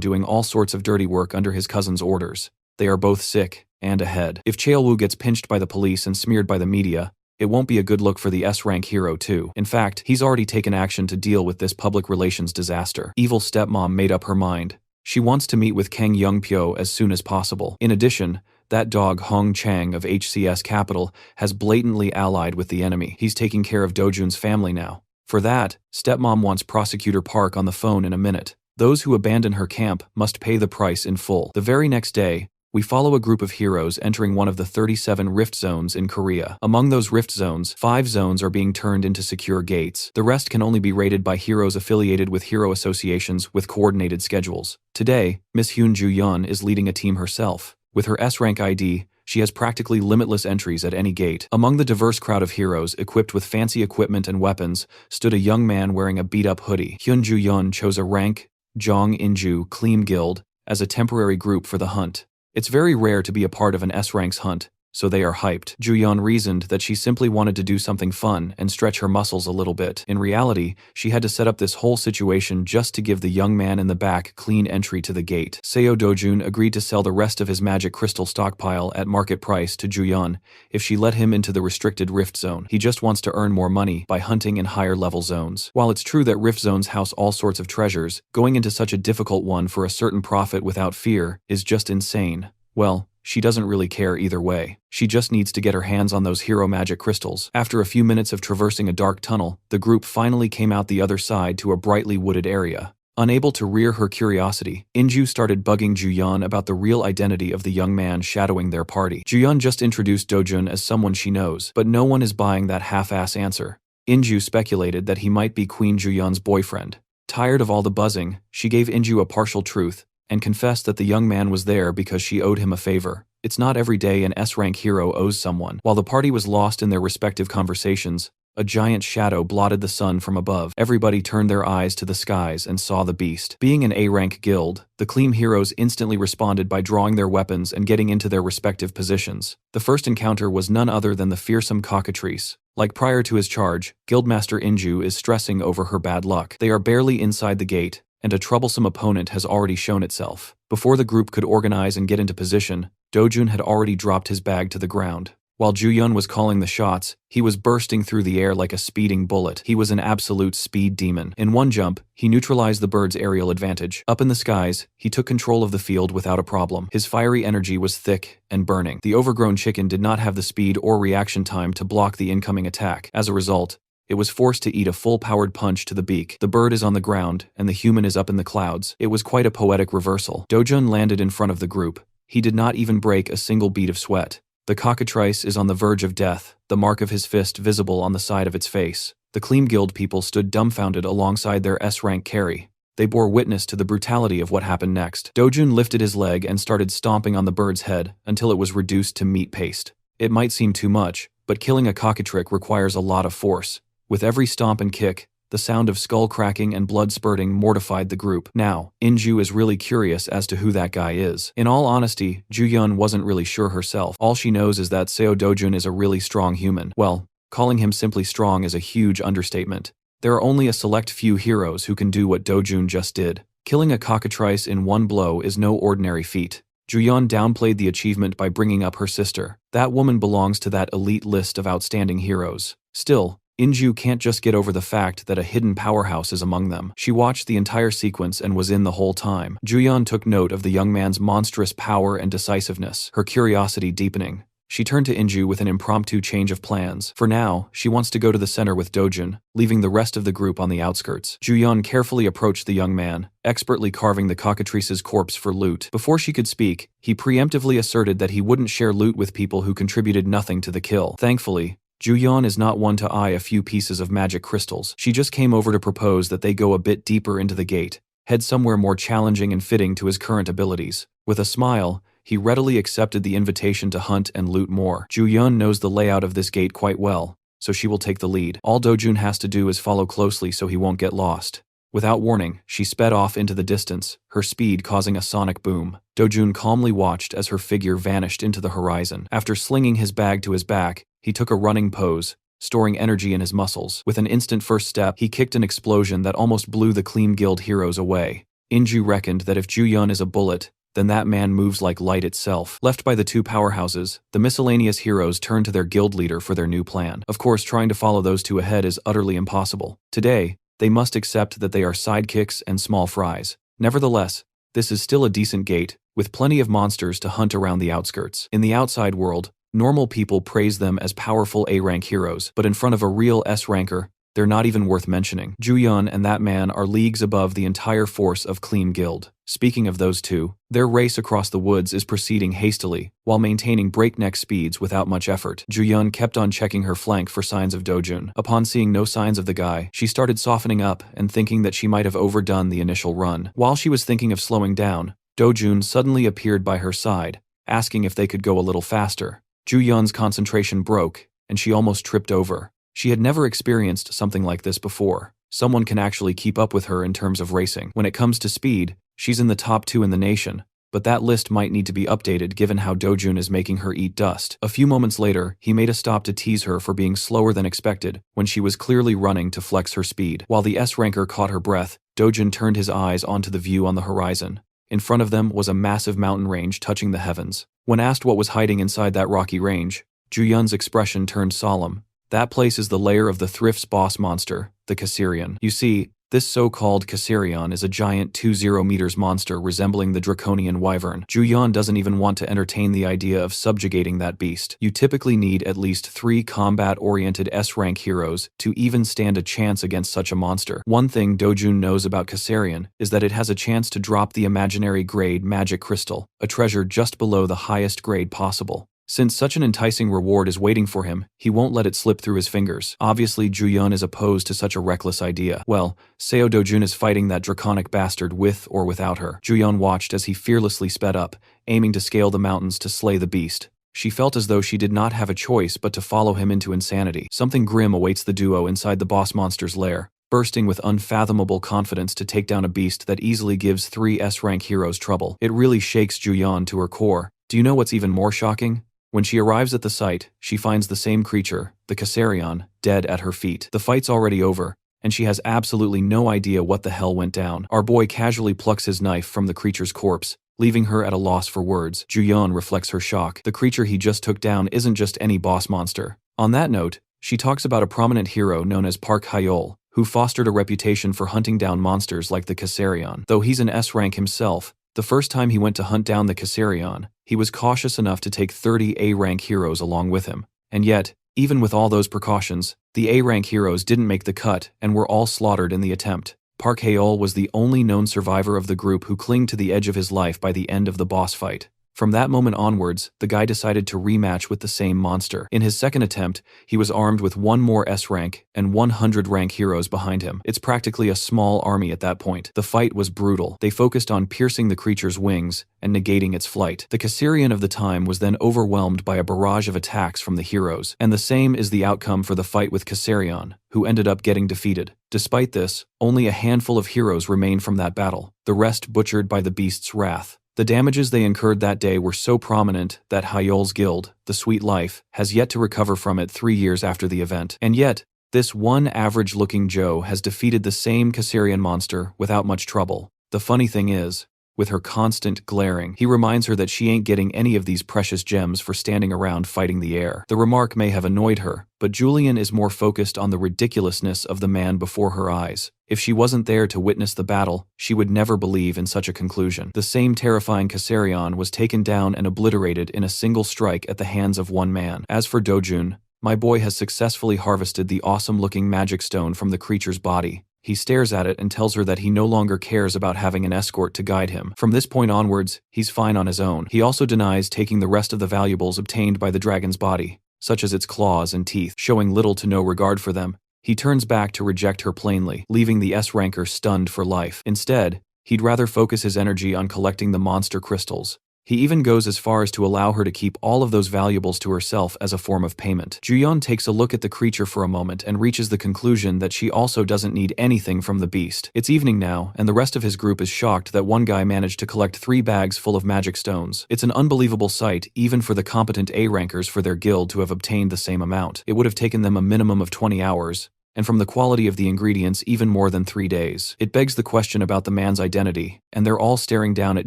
doing all sorts of dirty work under his cousin's orders. They are both sick and ahead. If Chaewoo gets pinched by the police and smeared by the media, it won't be a good look for the S-rank hero too. In fact, he's already taken action to deal with this public relations disaster. Evil stepmom made up her mind. She wants to meet with Kang Yongpyo as soon as possible. In addition, that dog Hong Chang of HCS Capital has blatantly allied with the enemy. He's taking care of Dojun's family now. For that, stepmom wants Prosecutor Park on the phone in a minute. Those who abandon her camp must pay the price in full. The very next day, we follow a group of heroes entering one of the 37 rift zones in Korea. Among those rift zones, 5 zones are being turned into secure gates. The rest can only be raided by heroes affiliated with hero associations with coordinated schedules. Today, Miss Hyun Ju-yeon is leading a team herself. With her S-rank ID, she has practically limitless entries at any gate. Among the diverse crowd of heroes equipped with fancy equipment and weapons stood a young man wearing a beat-up hoodie. Hyun Ju-yeon chose a rank Jong Inju Clean Guild as a temporary group for the hunt. It's very rare to be a part of an S-rank's hunt, so they are hyped. Ju-yeon reasoned that she simply wanted to do something fun and stretch her muscles a little bit. In reality, she had to set up this whole situation just to give the young man in the back clean entry to the gate. Seo Dojun agreed to sell the rest of his magic crystal stockpile at market price to Ju-yeon if she let him into the restricted rift zone. He just wants to earn more money by hunting in higher level zones. While it's true that rift zones house all sorts of treasures, going into such a difficult one for a certain profit without fear is just insane. Well, she doesn't really care either way. She just needs to get her hands on those hero magic crystals. After a few minutes of traversing a dark tunnel, the group finally came out the other side to a brightly wooded area. Unable to rear her curiosity, Inju started bugging Ju-yeon about the real identity of the young man shadowing their party. Ju-yeon just introduced Dojun as someone she knows, but no one is buying that half-ass answer. Inju speculated that he might be Queen Ju-yeon's boyfriend. Tired of all the buzzing, she gave Inju a partial truth, and confessed that the young man was there because she owed him a favor. It's not every day an S-rank hero owes someone. While the party was lost in their respective conversations, a giant shadow blotted the sun from above. Everybody turned their eyes to the skies and saw the beast. Being an A-rank guild, the Clean heroes instantly responded by drawing their weapons and getting into their respective positions. The first encounter was none other than the fearsome cockatrice. Like prior to his charge, Guildmaster Inju is stressing over her bad luck. They are barely inside the gate, and a troublesome opponent has already shown itself. Before the group could organize and get into position, Dojun had already dropped his bag to the ground. While Ju-yeon was calling the shots, he was bursting through the air like a speeding bullet. He was an absolute speed demon. In one jump, he neutralized the bird's aerial advantage. Up in the skies, he took control of the field without a problem. His fiery energy was thick and burning. The overgrown chicken did not have the speed or reaction time to block the incoming attack. As a result, it was forced to eat a full-powered punch to the beak. The bird is on the ground, and the human is up in the clouds. It was quite a poetic reversal. Dojun landed in front of the group. He did not even break a single bead of sweat. The cockatrice is on the verge of death, the mark of his fist visible on the side of its face. The Clean Guild people stood dumbfounded alongside their S-rank carry. They bore witness to the brutality of what happened next. Dojun lifted his leg and started stomping on the bird's head until it was reduced to meat paste. It might seem too much, but killing a cockatrice requires a lot of force. With every stomp and kick, The sound of skull cracking and blood spurting mortified the group. Now, Inju is really curious as to who that guy is. In all honesty, Ju-yeon wasn't really sure herself. All she knows is that Seo Dojun is a really strong human. Well, calling him simply strong is a huge understatement. There are only a select few heroes who can do what Dojun just did. Killing a cockatrice in one blow is no ordinary feat. Ju-yeon downplayed the achievement by bringing up her sister. That woman belongs to that elite list of outstanding heroes. Still, Inju can't just get over the fact that a hidden powerhouse is among them. She watched the entire sequence and was in the whole time. Ju-yeon took note of the young man's monstrous power and decisiveness, her curiosity deepening. She turned to Inju with an impromptu change of plans. For now, she wants to go to the center with Dojun, leaving the rest of the group on the outskirts. Ju-yeon carefully approached the young man, expertly carving the cockatrice's corpse for loot. Before she could speak, he preemptively asserted that he wouldn't share loot with people who contributed nothing to the kill. Thankfully, Ju-yeon is not one to eye a few pieces of magic crystals. She just came over to propose that they go a bit deeper into the gate, head somewhere more challenging and fitting to his current abilities. With a smile, he readily accepted the invitation to hunt and loot more. Ju-yeon knows the layout of this gate quite well, so she will take the lead. All Dojun has to do is follow closely so he won't get lost. Without warning, she sped off into the distance, her speed causing a sonic boom. Dojun calmly watched as her figure vanished into the horizon. After slinging his bag to his back, he took a running pose, storing energy in his muscles. With an instant first step, he kicked an explosion that almost blew the Clean Guild heroes away. Inju reckoned that if Ju-yeon is a bullet, then that man moves like light itself. Left by the two powerhouses, the miscellaneous heroes turned to their guild leader for their new plan. Of course, trying to follow those two ahead is utterly impossible. Today, they must accept that they are sidekicks and small fries. Nevertheless, this is still a decent gate, with plenty of monsters to hunt around the outskirts. In the outside world, normal people praise them as powerful A-rank heroes, but in front of a real S-ranker, they're not even worth mentioning. Ju-yeon and that man are leagues above the entire force of Clean Guild. Speaking of those two, their race across the woods is proceeding hastily, while maintaining breakneck speeds without much effort. Ju-yeon kept on checking her flank for signs of Dojun. Upon seeing no signs of the guy, she started softening up and thinking that she might have overdone the initial run. While she was thinking of slowing down, Dojun suddenly appeared by her side, asking if they could go a little faster. Ju-yeon's concentration broke, and she almost tripped over. She had never experienced something like this before. Someone can actually keep up with her in terms of racing. When it comes to speed, she's in the top 2 in the nation, but that list might need to be updated given how Dojun is making her eat dust. A few moments later, he made a stop to tease her for being slower than expected when she was clearly running to flex her speed. While the S-ranker caught her breath, Dojun turned his eyes onto the view on the horizon. In front of them was a massive mountain range touching the heavens. When asked what was hiding inside that rocky range, Ju-yeon's expression turned solemn. That place is the lair of the Thrift's boss monster, the Cassarion. You see, this so-called Cassarion is a giant 20 meters monster resembling the draconian wyvern. Ju-yeon doesn't even want to entertain the idea of subjugating that beast. You typically need at least 3 combat-oriented S-rank heroes to even stand a chance against such a monster. One thing Dojun knows about Cassarion is that it has a chance to drop the imaginary grade magic crystal, a treasure just below the highest grade possible. Since such an enticing reward is waiting for him, he won't let it slip through his fingers. Obviously, Ju-yeon is opposed to such a reckless idea. Well, Seo Dojun is fighting that draconic bastard with or without her. Ju-yeon watched as he fearlessly sped up, aiming to scale the mountains to slay the beast. She felt as though she did not have a choice but to follow him into insanity. Something grim awaits the duo inside the boss monster's lair, bursting with unfathomable confidence to take down a beast that easily gives 3 S-rank heroes trouble. It really shakes Ju-yeon to her core. Do you know what's even more shocking? When she arrives at the site, she finds the same creature, the Cassarion, dead at her feet. The fight's already over, and she has absolutely no idea what the hell went down. Our boy casually plucks his knife from the creature's corpse, leaving her at a loss for words. Ju-yeon reflects her shock. The creature he just took down isn't just any boss monster. On that note, she talks about a prominent hero known as Park Hyol, who fostered a reputation for hunting down monsters like the Cassarion. Though he's an S-rank himself, the first time he went to hunt down the Cassarion, he was cautious enough to take 30 A-rank heroes along with him. And yet, even with all those precautions, the A-rank heroes didn't make the cut and were all slaughtered in the attempt. Park Hyol was the only known survivor of the group who clung to the edge of his life by the end of the boss fight. From that moment onwards, the guy decided to rematch with the same monster. In his second attempt, he was armed with one more S rank and 100 rank heroes behind him. It's practically a small army at that point. The fight was brutal. They focused on piercing the creature's wings and negating its flight. The Cassarian of the time was then overwhelmed by a barrage of attacks from the heroes, and the same is the outcome for the fight with Cassarion, who ended up getting defeated. Despite this, only a handful of heroes remained from that battle, the rest butchered by the beast's wrath. The damages they incurred that day were so prominent that Yahello's guild, the Sweet Life, has yet to recover from it 3 years after the event. And yet, this one average-looking Joe has defeated the same Cassarian monster without much trouble. The funny thing is, with her constant glaring, he reminds her that she ain't getting any of these precious gems for standing around fighting the air. The remark may have annoyed her, but Julian is more focused on the ridiculousness of the man before her eyes. If she wasn't there to witness the battle, she would never believe in such a conclusion. The same terrifying Cassarion was taken down and obliterated in a single strike at the hands of one man. As for Dojun, my boy has successfully harvested the awesome-looking magic stone from the creature's body. He stares at it and tells her that he no longer cares about having an escort to guide him. From this point onwards, he's fine on his own. He also denies taking the rest of the valuables obtained by the dragon's body, such as its claws and teeth, showing little to no regard for them. He turns back to reject her plainly, leaving the S-ranker stunned for life. Instead, he'd rather focus his energy on collecting the monster crystals. He even goes as far as to allow her to keep all of those valuables to herself as a form of payment. Juyeon takes a look at the creature for a moment and reaches the conclusion that she also doesn't need anything from the beast. It's evening now, and the rest of his group is shocked that one guy managed to collect 3 bags full of magic stones. It's an unbelievable sight, even for the competent A-rankers for their guild to have obtained the same amount. It would have taken them a minimum of 20 hours. And from the quality of the ingredients, even more than 3 days. It begs the question about the man's identity, and they're all staring down at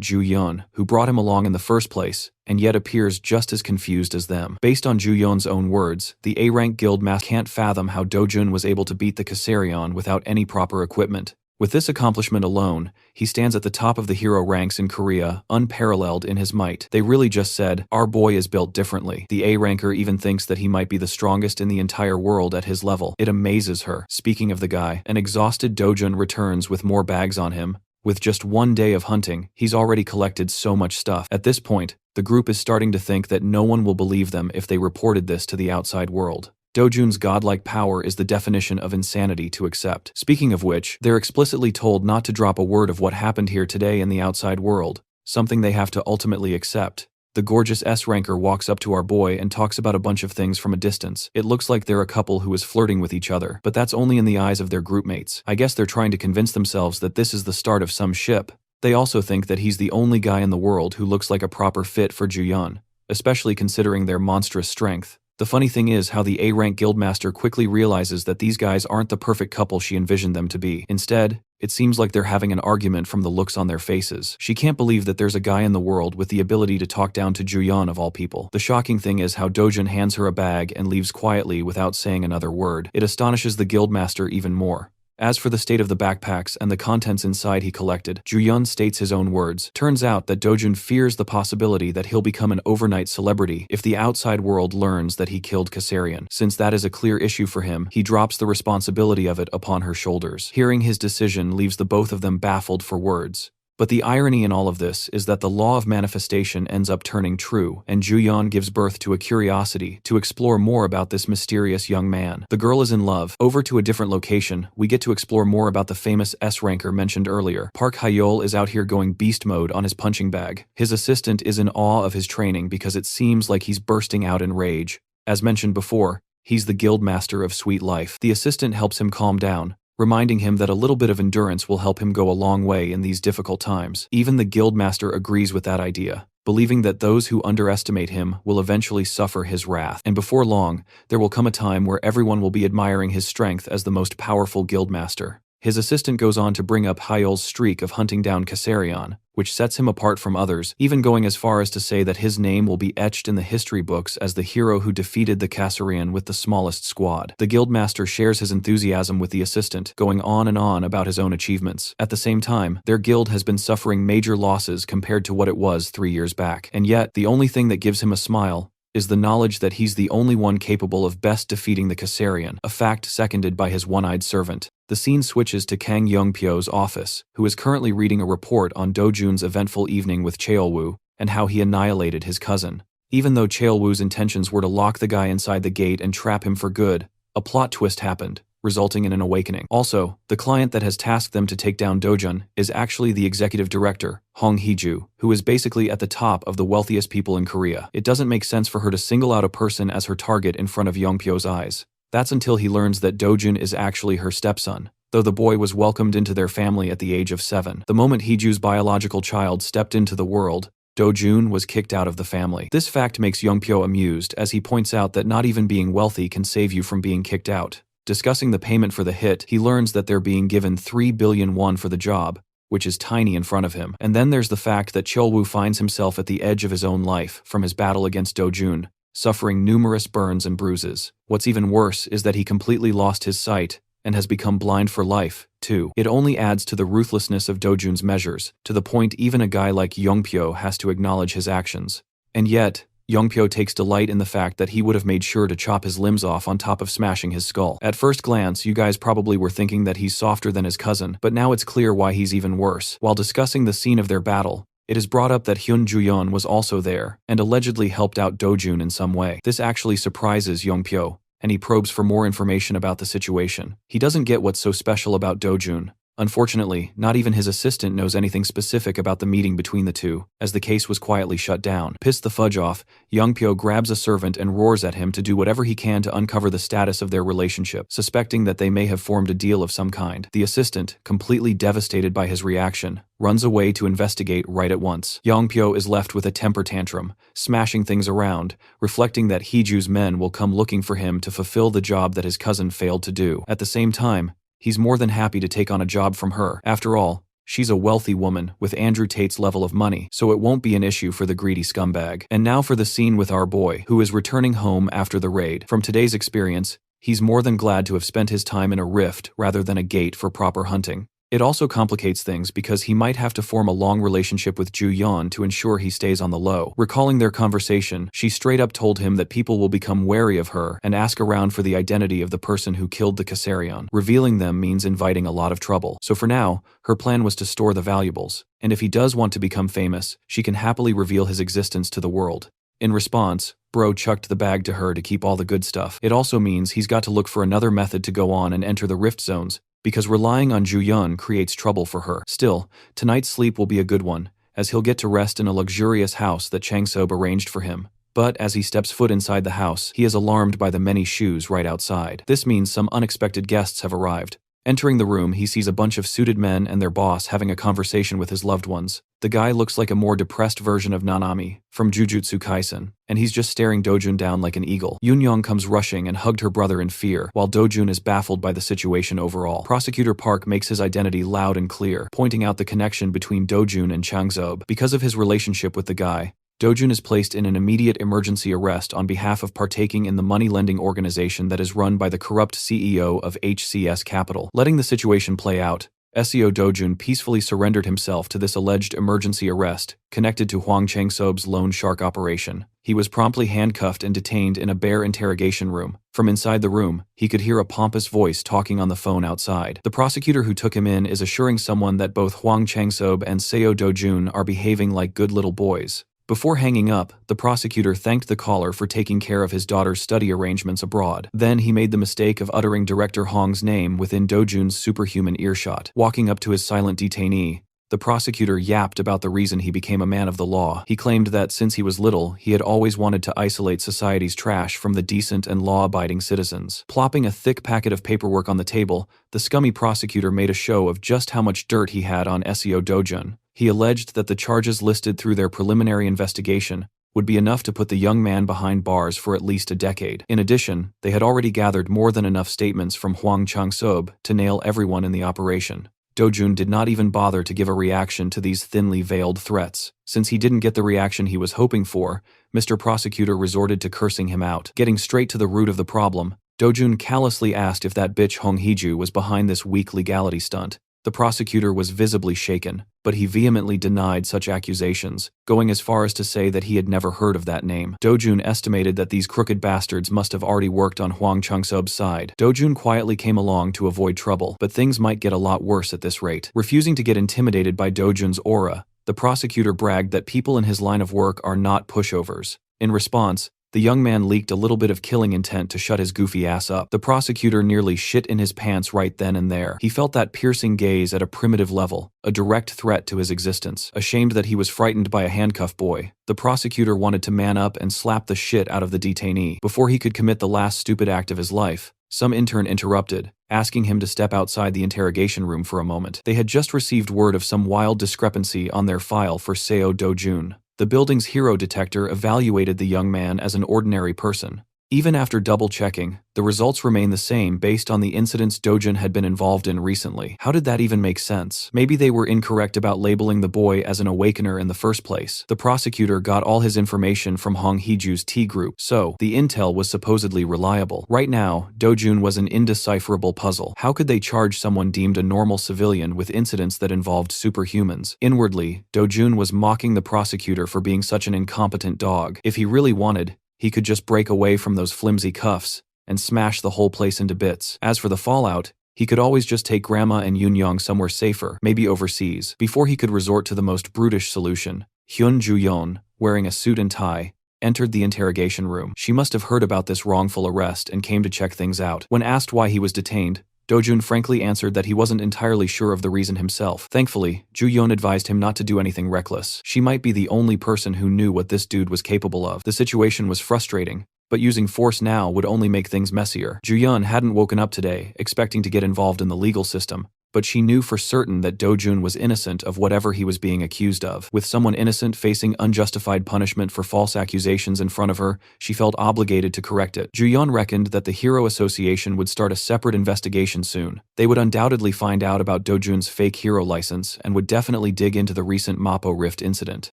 Juyeon, who brought him along in the first place, and yet appears just as confused as them. Based on Juyeon's own words, the A-rank guild master can't fathom how Dojun was able to beat the Cassarion without any proper equipment. With this accomplishment alone, he stands at the top of the hero ranks in Korea, unparalleled in his might. They really just said, "Our boy is built differently." The A-ranker even thinks that he might be the strongest in the entire world at his level. It amazes her. Speaking of the guy, an exhausted Dojun returns with more bags on him. With just 1 day of hunting, he's already collected so much stuff. At this point, the group is starting to think that no one will believe them if they reported this to the outside world. Dojun's godlike power is the definition of insanity to accept. Speaking of which, they're explicitly told not to drop a word of what happened here today in the outside world, something they have to ultimately accept. The gorgeous S-ranker walks up to our boy and talks about a bunch of things from a distance. It looks like they're a couple who is flirting with each other, but that's only in the eyes of their groupmates. I guess they're trying to convince themselves that this is the start of some ship. They also think that he's the only guy in the world who looks like a proper fit for Juyeon, especially considering their monstrous strength. The funny thing is how the A-rank guildmaster quickly realizes that these guys aren't the perfect couple she envisioned them to be. Instead, it seems like they're having an argument from the looks on their faces. She can't believe that there's a guy in the world with the ability to talk down to Juyeon of all people. The shocking thing is how Dojun hands her a bag and leaves quietly without saying another word. It astonishes the guildmaster even more. As for the state of the backpacks and the contents inside he collected, Juyeon states his own words. Turns out that Dojun fears the possibility that he'll become an overnight celebrity if the outside world learns that he killed Cassarion. Since that is a clear issue for him, he drops the responsibility of it upon her shoulders. Hearing his decision leaves the both of them baffled for words. But the irony in all of this is that the law of manifestation ends up turning true, and Juyeon gives birth to a curiosity to explore more about this mysterious young man. The girl is in love. Over to a different location, we get to explore more about the famous S-ranker mentioned earlier. Park Hyol is out here going beast mode on his punching bag. His assistant is in awe of his training because it seems like he's bursting out in rage. As mentioned before, he's the guild master of Sweet Life. The assistant helps him calm down, reminding him that a little bit of endurance will help him go a long way in these difficult times. Even the guildmaster agrees with that idea, believing that those who underestimate him will eventually suffer his wrath. And before long, there will come a time where everyone will be admiring his strength as the most powerful guildmaster. His assistant goes on to bring up Hyol's streak of hunting down Cassarion, which sets him apart from others, even going as far as to say that his name will be etched in the history books as the hero who defeated the Cassarion with the smallest squad. The guildmaster shares his enthusiasm with the assistant, going on and on about his own achievements. At the same time, their guild has been suffering major losses compared to what it was 3 years back. And yet, the only thing that gives him a smile is the knowledge that he's the only one capable of best defeating the Cassarion, a fact seconded by his one-eyed servant. The scene switches to Kang Youngpyo's office, who is currently reading a report on Dojun's eventful evening with Cheolwoo, and how he annihilated his cousin. Even though Chaelwoo's intentions were to lock the guy inside the gate and trap him for good, a plot twist happened, resulting in an awakening. Also, the client that has tasked them to take down Dojun is actually the executive director, Hong Hee-ju, who is basically at the top of the wealthiest people in Korea. It doesn't make sense for her to single out a person as her target in front of Yongpyo's eyes. That's until he learns that Dojun is actually her stepson, though the boy was welcomed into their family at the age of 7. The moment Hee-ju's biological child stepped into the world, Dojun was kicked out of the family. This fact makes Yongpyo amused as he points out that not even being wealthy can save you from being kicked out. Discussing the payment for the hit, he learns that they're being given 3 billion won for the job, which is tiny in front of him. And then there's the fact that Chaelwoo finds himself at the edge of his own life from his battle against Dojun, suffering numerous burns and bruises. What's even worse is that he completely lost his sight and has become blind for life, too. It only adds to the ruthlessness of Dojun's measures, to the point even a guy like Yongpyo has to acknowledge his actions. And yet, Yongpyo takes delight in the fact that he would have made sure to chop his limbs off on top of smashing his skull. At first glance, you guys probably were thinking that he's softer than his cousin, but now it's clear why he's even worse. While discussing the scene of their battle, it is brought up that Hyun Ju-yeon was also there, and allegedly helped out Dojun in some way. This actually surprises Yongpyo, and he probes for more information about the situation. He doesn't get what's so special about Dojun. Unfortunately, not even his assistant knows anything specific about the meeting between the two, as the case was quietly shut down. Pissed the fudge off, Yongpyo grabs a servant and roars at him to do whatever he can to uncover the status of their relationship, suspecting that they may have formed a deal of some kind. The assistant, completely devastated by his reaction, runs away to investigate right at once. Yongpyo is left with a temper tantrum, smashing things around, reflecting that Heeju's men will come looking for him to fulfill the job that his cousin failed to do. At the same time, he's more than happy to take on a job from her. After all, she's a wealthy woman with Andrew Tate's level of money, so it won't be an issue for the greedy scumbag. And now for the scene with our boy, who is returning home after the raid. From today's experience, he's more than glad to have spent his time in a rift rather than a gate for proper hunting. It also complicates things because he might have to form a long relationship with Ju-yeon to ensure he stays on the low. Recalling their conversation, she straight up told him that people will become wary of her and ask around for the identity of the person who killed the Caesarion. Revealing them means inviting a lot of trouble. So for now, her plan was to store the valuables, and if he does want to become famous, she can happily reveal his existence to the world. In response, Bro chucked the bag to her to keep all the good stuff. It also means he's got to look for another method to go on and enter the rift zones, because relying on Ju-yeon creates trouble for her. Still, tonight's sleep will be a good one, as he'll get to rest in a luxurious house that Chang-sob arranged for him. But as he steps foot inside the house, he is alarmed by the many shoes right outside. This means some unexpected guests have arrived. Entering the room, he sees a bunch of suited men and their boss having a conversation with his loved ones. The guy looks like a more depressed version of Nanami from Jujutsu Kaisen, and he's just staring Dojun down like an eagle. Yoon-young comes rushing and hugged her brother in fear, while Dojun is baffled by the situation overall. Prosecutor Park makes his identity loud and clear, pointing out the connection between Dojun and Chang-sob. Because of his relationship with the guy, Dojun is placed in an immediate emergency arrest on behalf of partaking in the money-lending organization that is run by the corrupt CEO of HCS Capital. Letting the situation play out, SEO Dojun peacefully surrendered himself to this alleged emergency arrest, connected to Hwang Chang-sob's loan shark operation. He was promptly handcuffed and detained in a bare interrogation room. From inside the room, he could hear a pompous voice talking on the phone outside. The prosecutor who took him in is assuring someone that both Hwang Chang-sob and Seo Dojun are behaving like good little boys. Before hanging up, the prosecutor thanked the caller for taking care of his daughter's study arrangements abroad. Then he made the mistake of uttering Director Hong's name within Dojun's superhuman earshot. Walking up to his silent detainee, the prosecutor yapped about the reason he became a man of the law. He claimed that since he was little, he had always wanted to isolate society's trash from the decent and law-abiding citizens. Plopping a thick packet of paperwork on the table, the scummy prosecutor made a show of just how much dirt he had on SEO Dojun. He alleged that the charges listed through their preliminary investigation would be enough to put the young man behind bars for at least a decade. In addition, they had already gathered more than enough statements from Hwang Chang-sob to nail everyone in the operation. Dojun did not even bother to give a reaction to these thinly veiled threats. Since he didn't get the reaction he was hoping for, Mr. Prosecutor resorted to cursing him out. Getting straight to the root of the problem, Dojun callously asked if that bitch Hong Hee-ju was behind this weak legality stunt. The prosecutor was visibly shaken, but he vehemently denied such accusations, going as far as to say that he had never heard of that name. Dojun estimated that these crooked bastards must have already worked on Hwang Chang-sob's side. Dojun quietly came along to avoid trouble, but things might get a lot worse at this rate. Refusing to get intimidated by Dojun's aura, The prosecutor bragged that people in his line of work are not pushovers. In response, the young man leaked a little bit of killing intent to shut his goofy ass up. The prosecutor nearly shit in his pants right then and there. He felt that piercing gaze at a primitive level, a direct threat to his existence. Ashamed that he was frightened by a handcuff boy, the prosecutor wanted to man up and slap the shit out of the detainee. Before he could commit the last stupid act of his life, some intern interrupted, asking him to step outside the interrogation room for a moment. They had just received word of some wild discrepancy on their file for Seo Do-jun. The building's hero detector evaluated the young man as an ordinary person. Even after double-checking, the results remain the same based on the incidents Do-jun had been involved in recently. How did that even make sense? Maybe they were incorrect about labeling the boy as an awakener in the first place. The prosecutor got all his information from Hong Heeju's T group, so the intel was supposedly reliable. Right now, Do-jun was an indecipherable puzzle. How could they charge someone deemed a normal civilian with incidents that involved superhumans? Inwardly, Do-jun was mocking the prosecutor for being such an incompetent dog. If he really wanted, he could just break away from those flimsy cuffs and smash the whole place into bits. As for the fallout, he could always just take Grandma and Yun-young somewhere safer, maybe overseas. Before he could resort to the most brutish solution, Hyun Ju-yeon, wearing a suit and tie, entered the interrogation room. She must have heard about this wrongful arrest and came to check things out. When asked why he was detained, Do-jun frankly answered that he wasn't entirely sure of the reason himself. Thankfully, Ju-yeon advised him not to do anything reckless. She might be the only person who knew what this dude was capable of. The situation was frustrating, but using force now would only make things messier. Ju-yeon hadn't woken up today, expecting to get involved in the legal system, but she knew for certain that Do-jun was innocent of whatever he was being accused of. With someone innocent facing unjustified punishment for false accusations in front of her, she felt obligated to correct it. Ju-yeon reckoned that the Hero Association would start a separate investigation soon. They would undoubtedly find out about Do-jun's fake hero license and would definitely dig into the recent Mappo Rift incident.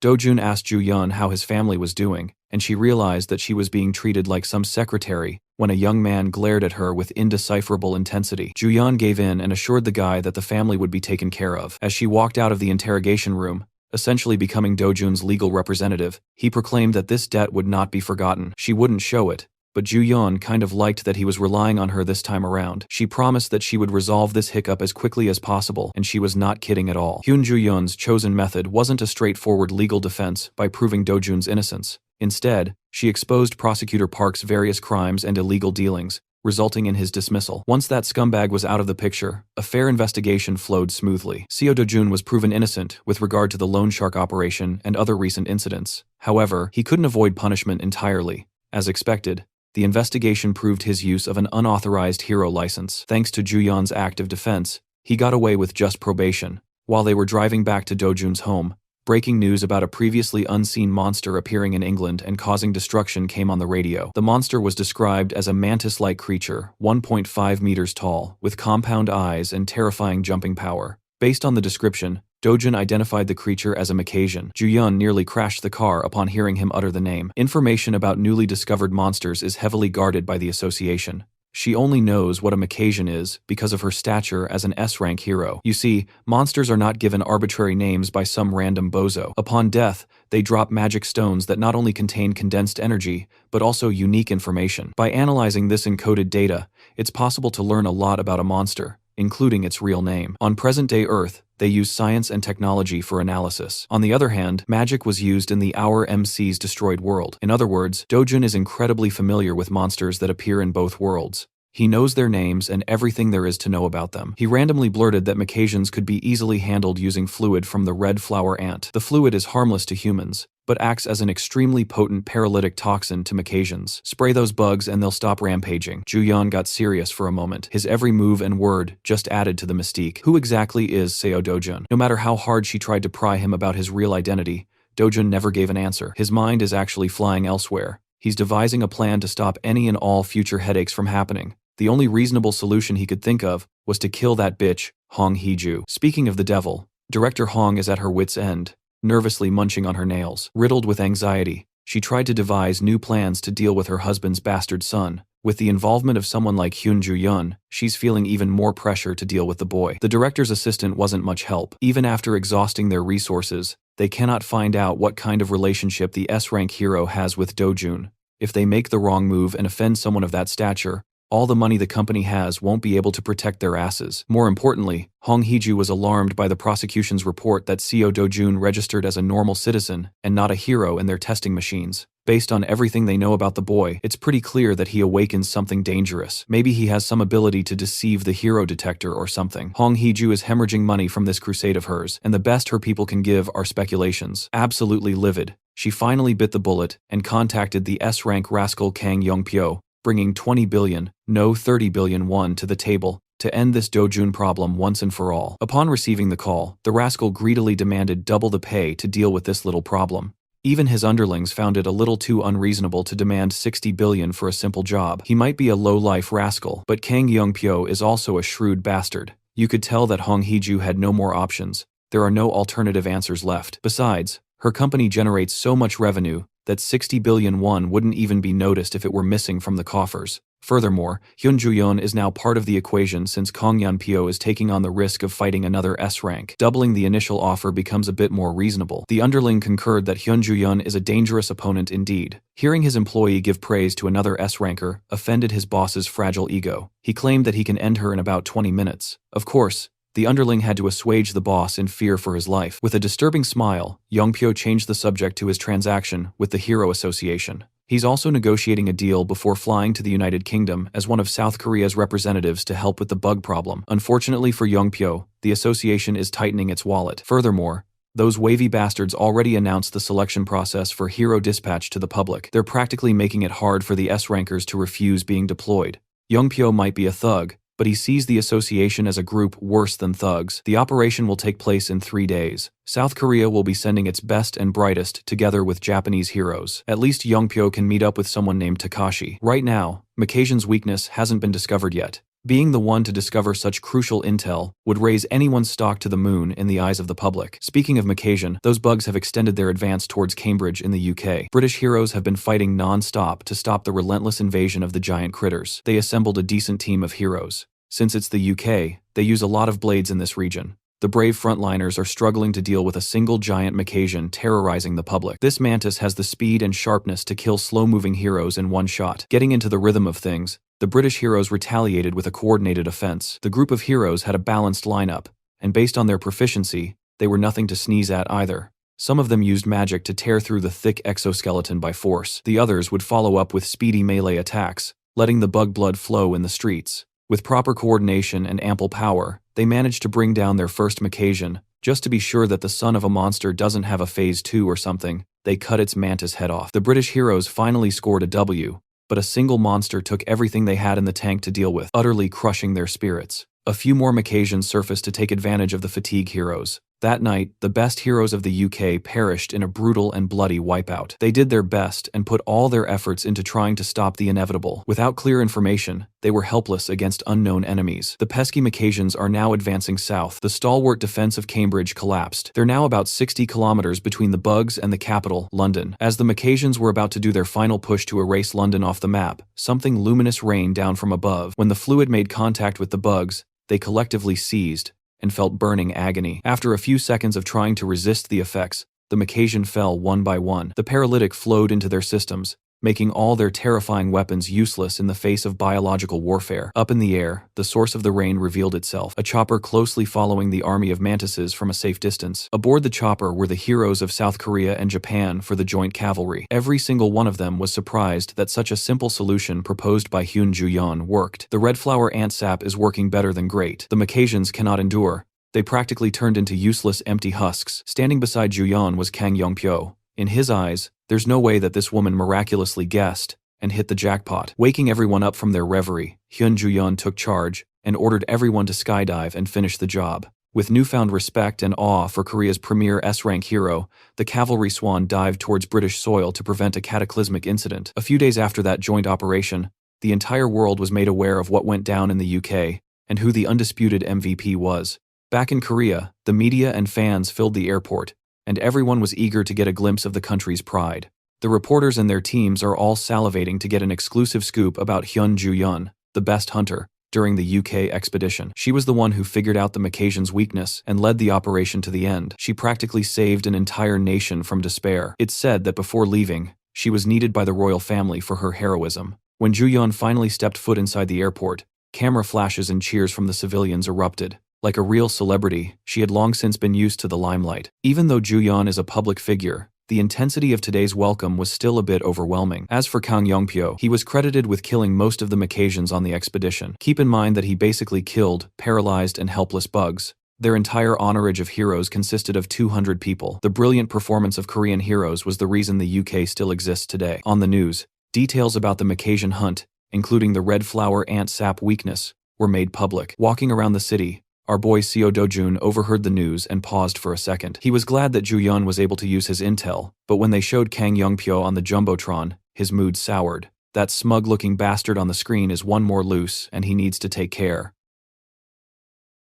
Do-jun asked Ju-yeon how his family was doing, and she realized that she was being treated like some secretary when a young man glared at her with indecipherable intensity. Ju-yeon gave in and assured the guy that the family would be taken care of. As she walked out of the interrogation room, essentially becoming Do-jun's legal representative, he proclaimed that this debt would not be forgotten. She wouldn't show it, but Ju-yeon kind of liked that he was relying on her this time around. She promised that she would resolve this hiccup as quickly as possible, and she was not kidding at all. Hyun Ju-yeon's chosen method wasn't a straightforward legal defense by proving Do-jun's innocence. Instead, she exposed Prosecutor Park's various crimes and illegal dealings, resulting in his dismissal. Once that scumbag was out of the picture, a fair investigation flowed smoothly. Seo Do-jun was proven innocent with regard to the loan shark operation and other recent incidents. However, he couldn't avoid punishment entirely. As expected, the investigation proved his use of an unauthorized hero license. Thanks to Ju-yeon's active defense, he got away with just probation. While they were driving back to Do-jun's home, breaking news about a previously unseen monster appearing in England and causing destruction came on the radio. The monster was described as a mantis-like creature, 1.5 meters tall, with compound eyes and terrifying jumping power. Based on the description, Do-jun identified the creature as a Macassian. Ju-yeon nearly crashed the car upon hearing him utter the name. Information about newly discovered monsters is heavily guarded by the association. She only knows what a Macassian is because of her stature as an S-rank hero. You see, monsters are not given arbitrary names by some random bozo. Upon death, they drop magic stones that not only contain condensed energy, but also unique information. By analyzing this encoded data, it's possible to learn a lot about a monster, including its real name. On present-day Earth, they use science and technology for analysis. On the other hand, magic was used in the Our MC's destroyed world. In other words, Do-jun is incredibly familiar with monsters that appear in both worlds. He knows their names and everything there is to know about them. He randomly blurted that Macassians could be easily handled using fluid from the red flower ant. The fluid is harmless to humans, but acts as an extremely potent paralytic toxin to Macassians. Spray those bugs and they'll stop rampaging. Ju-yeon got serious for a moment. His every move and word just added to the mystique. Who exactly is Seo Do-jun? No matter how hard she tried to pry him about his real identity, Do-jun never gave an answer. His mind is actually flying elsewhere. He's devising a plan to stop any and all future headaches from happening. The only reasonable solution he could think of was to kill that bitch, Hong Heeju. Speaking of the devil, Director Hong is at her wit's end, nervously munching on her nails. Riddled with anxiety, she tried to devise new plans to deal with her husband's bastard son. With the involvement of someone like Hyun Ju-yeon, she's feeling even more pressure to deal with the boy. The director's assistant wasn't much help. Even after exhausting their resources, they cannot find out what kind of relationship the S-rank hero has with Do-jun. If they make the wrong move and offend someone of that stature, All the money the company has won't be able to protect their asses. More importantly, Hong Heju was alarmed by the prosecution's report that Seo Do-jun registered as a normal citizen and not a hero in their testing machines. Based on everything they know about the boy, it's pretty clear that he awakens something dangerous. Maybe he has some ability to deceive the hero detector or something. Hong Heju is hemorrhaging money from this crusade of hers, and the best her people can give are speculations. Absolutely livid, she finally bit the bullet and contacted the S-rank rascal Kang Yongpyo, bringing 20 billion, no 30 billion won to the table to end this Do-jun problem once and for all. Upon receiving the call, the rascal greedily demanded double the pay to deal with this little problem. Even his underlings found it a little too unreasonable to demand 60 billion for a simple job. He might be a low-life rascal, but Kang Yongpyo is also a shrewd bastard. You could tell that Hong Heju had no more options. There are no alternative answers left. Besides, her company generates so much revenue that 60 billion won wouldn't even be noticed if it were missing from the coffers. Furthermore, Hyun Ju-yeon is now part of the equation since Kang Yeon-pyo is taking on the risk of fighting another S-rank. Doubling the initial offer becomes a bit more reasonable. The underling concurred that Hyun Ju-yeon is a dangerous opponent indeed. Hearing his employee give praise to another S-ranker offended his boss's fragile ego. He claimed that he can end her in about 20 minutes. Of course, the underling had to assuage the boss in fear for his life. With a disturbing smile, Yongpyo changed the subject to his transaction with the Hero Association. He's also negotiating a deal before flying to the United Kingdom as one of South Korea's representatives to help with the bug problem. Unfortunately for Yongpyo, the association is tightening its wallet. Furthermore, those wavy bastards already announced the selection process for Hero Dispatch to the public. They're practically making it hard for the S-rankers to refuse being deployed. Yongpyo might be a thug, but he sees the association as a group worse than thugs. The operation will take place in 3 days. South Korea will be sending its best and brightest together with Japanese heroes. At least Yongpyo can meet up with someone named Takashi. Right now, Makajan's weakness hasn't been discovered yet. Being the one to discover such crucial intel would raise anyone's stock to the moon in the eyes of the public. Speaking of Makajan, those bugs have extended their advance towards Cambridge in the UK. British heroes have been fighting non-stop to stop the relentless invasion of the giant critters. They assembled a decent team of heroes. Since it's the UK, they use a lot of blades in this region. The brave frontliners are struggling to deal with a single giant Makajan terrorizing the public. This mantis has the speed and sharpness to kill slow-moving heroes in one shot. Getting into the rhythm of things, the British heroes retaliated with a coordinated offense. The group of heroes had a balanced lineup, and based on their proficiency, they were nothing to sneeze at either. Some of them used magic to tear through the thick exoskeleton by force. The others would follow up with speedy melee attacks, letting the bug blood flow in the streets. With proper coordination and ample power, they managed to bring down their first Makajan. Just to be sure that the son of a monster doesn't have a phase 2 or something, they cut its mantis head off. The British heroes finally scored a W, but a single monster took everything they had in the tank to deal with, utterly crushing their spirits. A few more Makajans surfaced to take advantage of the fatigue heroes. That night, the best heroes of the UK perished in a brutal and bloody wipeout. They did their best and put all their efforts into trying to stop the inevitable. Without clear information, they were helpless against unknown enemies. The pesky Makajans are now advancing south. The stalwart defense of Cambridge collapsed. They're now about 60 kilometers between the bugs and the capital, London. As the Makajans were about to do their final push to erase London off the map, something luminous rained down from above. When the fluid made contact with the bugs, they collectively seized and felt burning agony. After a few seconds of trying to resist the effects, the Makajan fell one by one. The paralytic flowed into their systems, making all their terrifying weapons useless in the face of biological warfare. Up in the air, the source of the rain revealed itself, a chopper closely following the army of mantises from a safe distance. Aboard the chopper were the heroes of South Korea and Japan for the joint cavalry. Every single one of them was surprised that such a simple solution proposed by Hyun Ju-yeon worked. The red flower ant sap is working better than great. The Makajans cannot endure. They practically turned into useless empty husks. Standing beside Ju-yeon was Kang Yongpyo. In his eyes, there's no way that this woman miraculously guessed and hit the jackpot. Waking everyone up from their reverie, Hyun Ju-yeon took charge and ordered everyone to skydive and finish the job. With newfound respect and awe for Korea's premier S-rank hero, the cavalry swan dived towards British soil to prevent a cataclysmic incident. A few days after that joint operation, the entire world was made aware of what went down in the UK and who the undisputed MVP was. Back in Korea, the media and fans filled the airport, and everyone was eager to get a glimpse of the country's pride. The reporters and their teams are all salivating to get an exclusive scoop about Hyun Ju-yeon, the best hunter, during the UK expedition. She was the one who figured out the Makajan's weakness and led the operation to the end. She practically saved an entire nation from despair. It's said that before leaving, she was needed by the royal family for her heroism. When Juyeon finally stepped foot inside the airport, camera flashes and cheers from the civilians erupted. Like a real celebrity, she had long since been used to the limelight. Even though Juyeon is a public figure, the intensity of today's welcome was still a bit overwhelming. As for Kang Yongpyo, he was credited with killing most of the Macassians on the expedition. Keep in mind that he basically killed paralyzed and helpless bugs. Their entire honorage of heroes consisted of 200 people. The brilliant performance of Korean heroes was the reason the UK still exists today. On the news, details about the Macassian hunt, including the red flower ant sap weakness, were made public. Walking around the city, our boy Seo Do-jun overheard the news and paused for a second. He was glad that Juyeon was able to use his intel, but when they showed Kang Yongpyo on the Jumbotron, his mood soured. That smug-looking bastard on the screen is one more loose, and he needs to take care.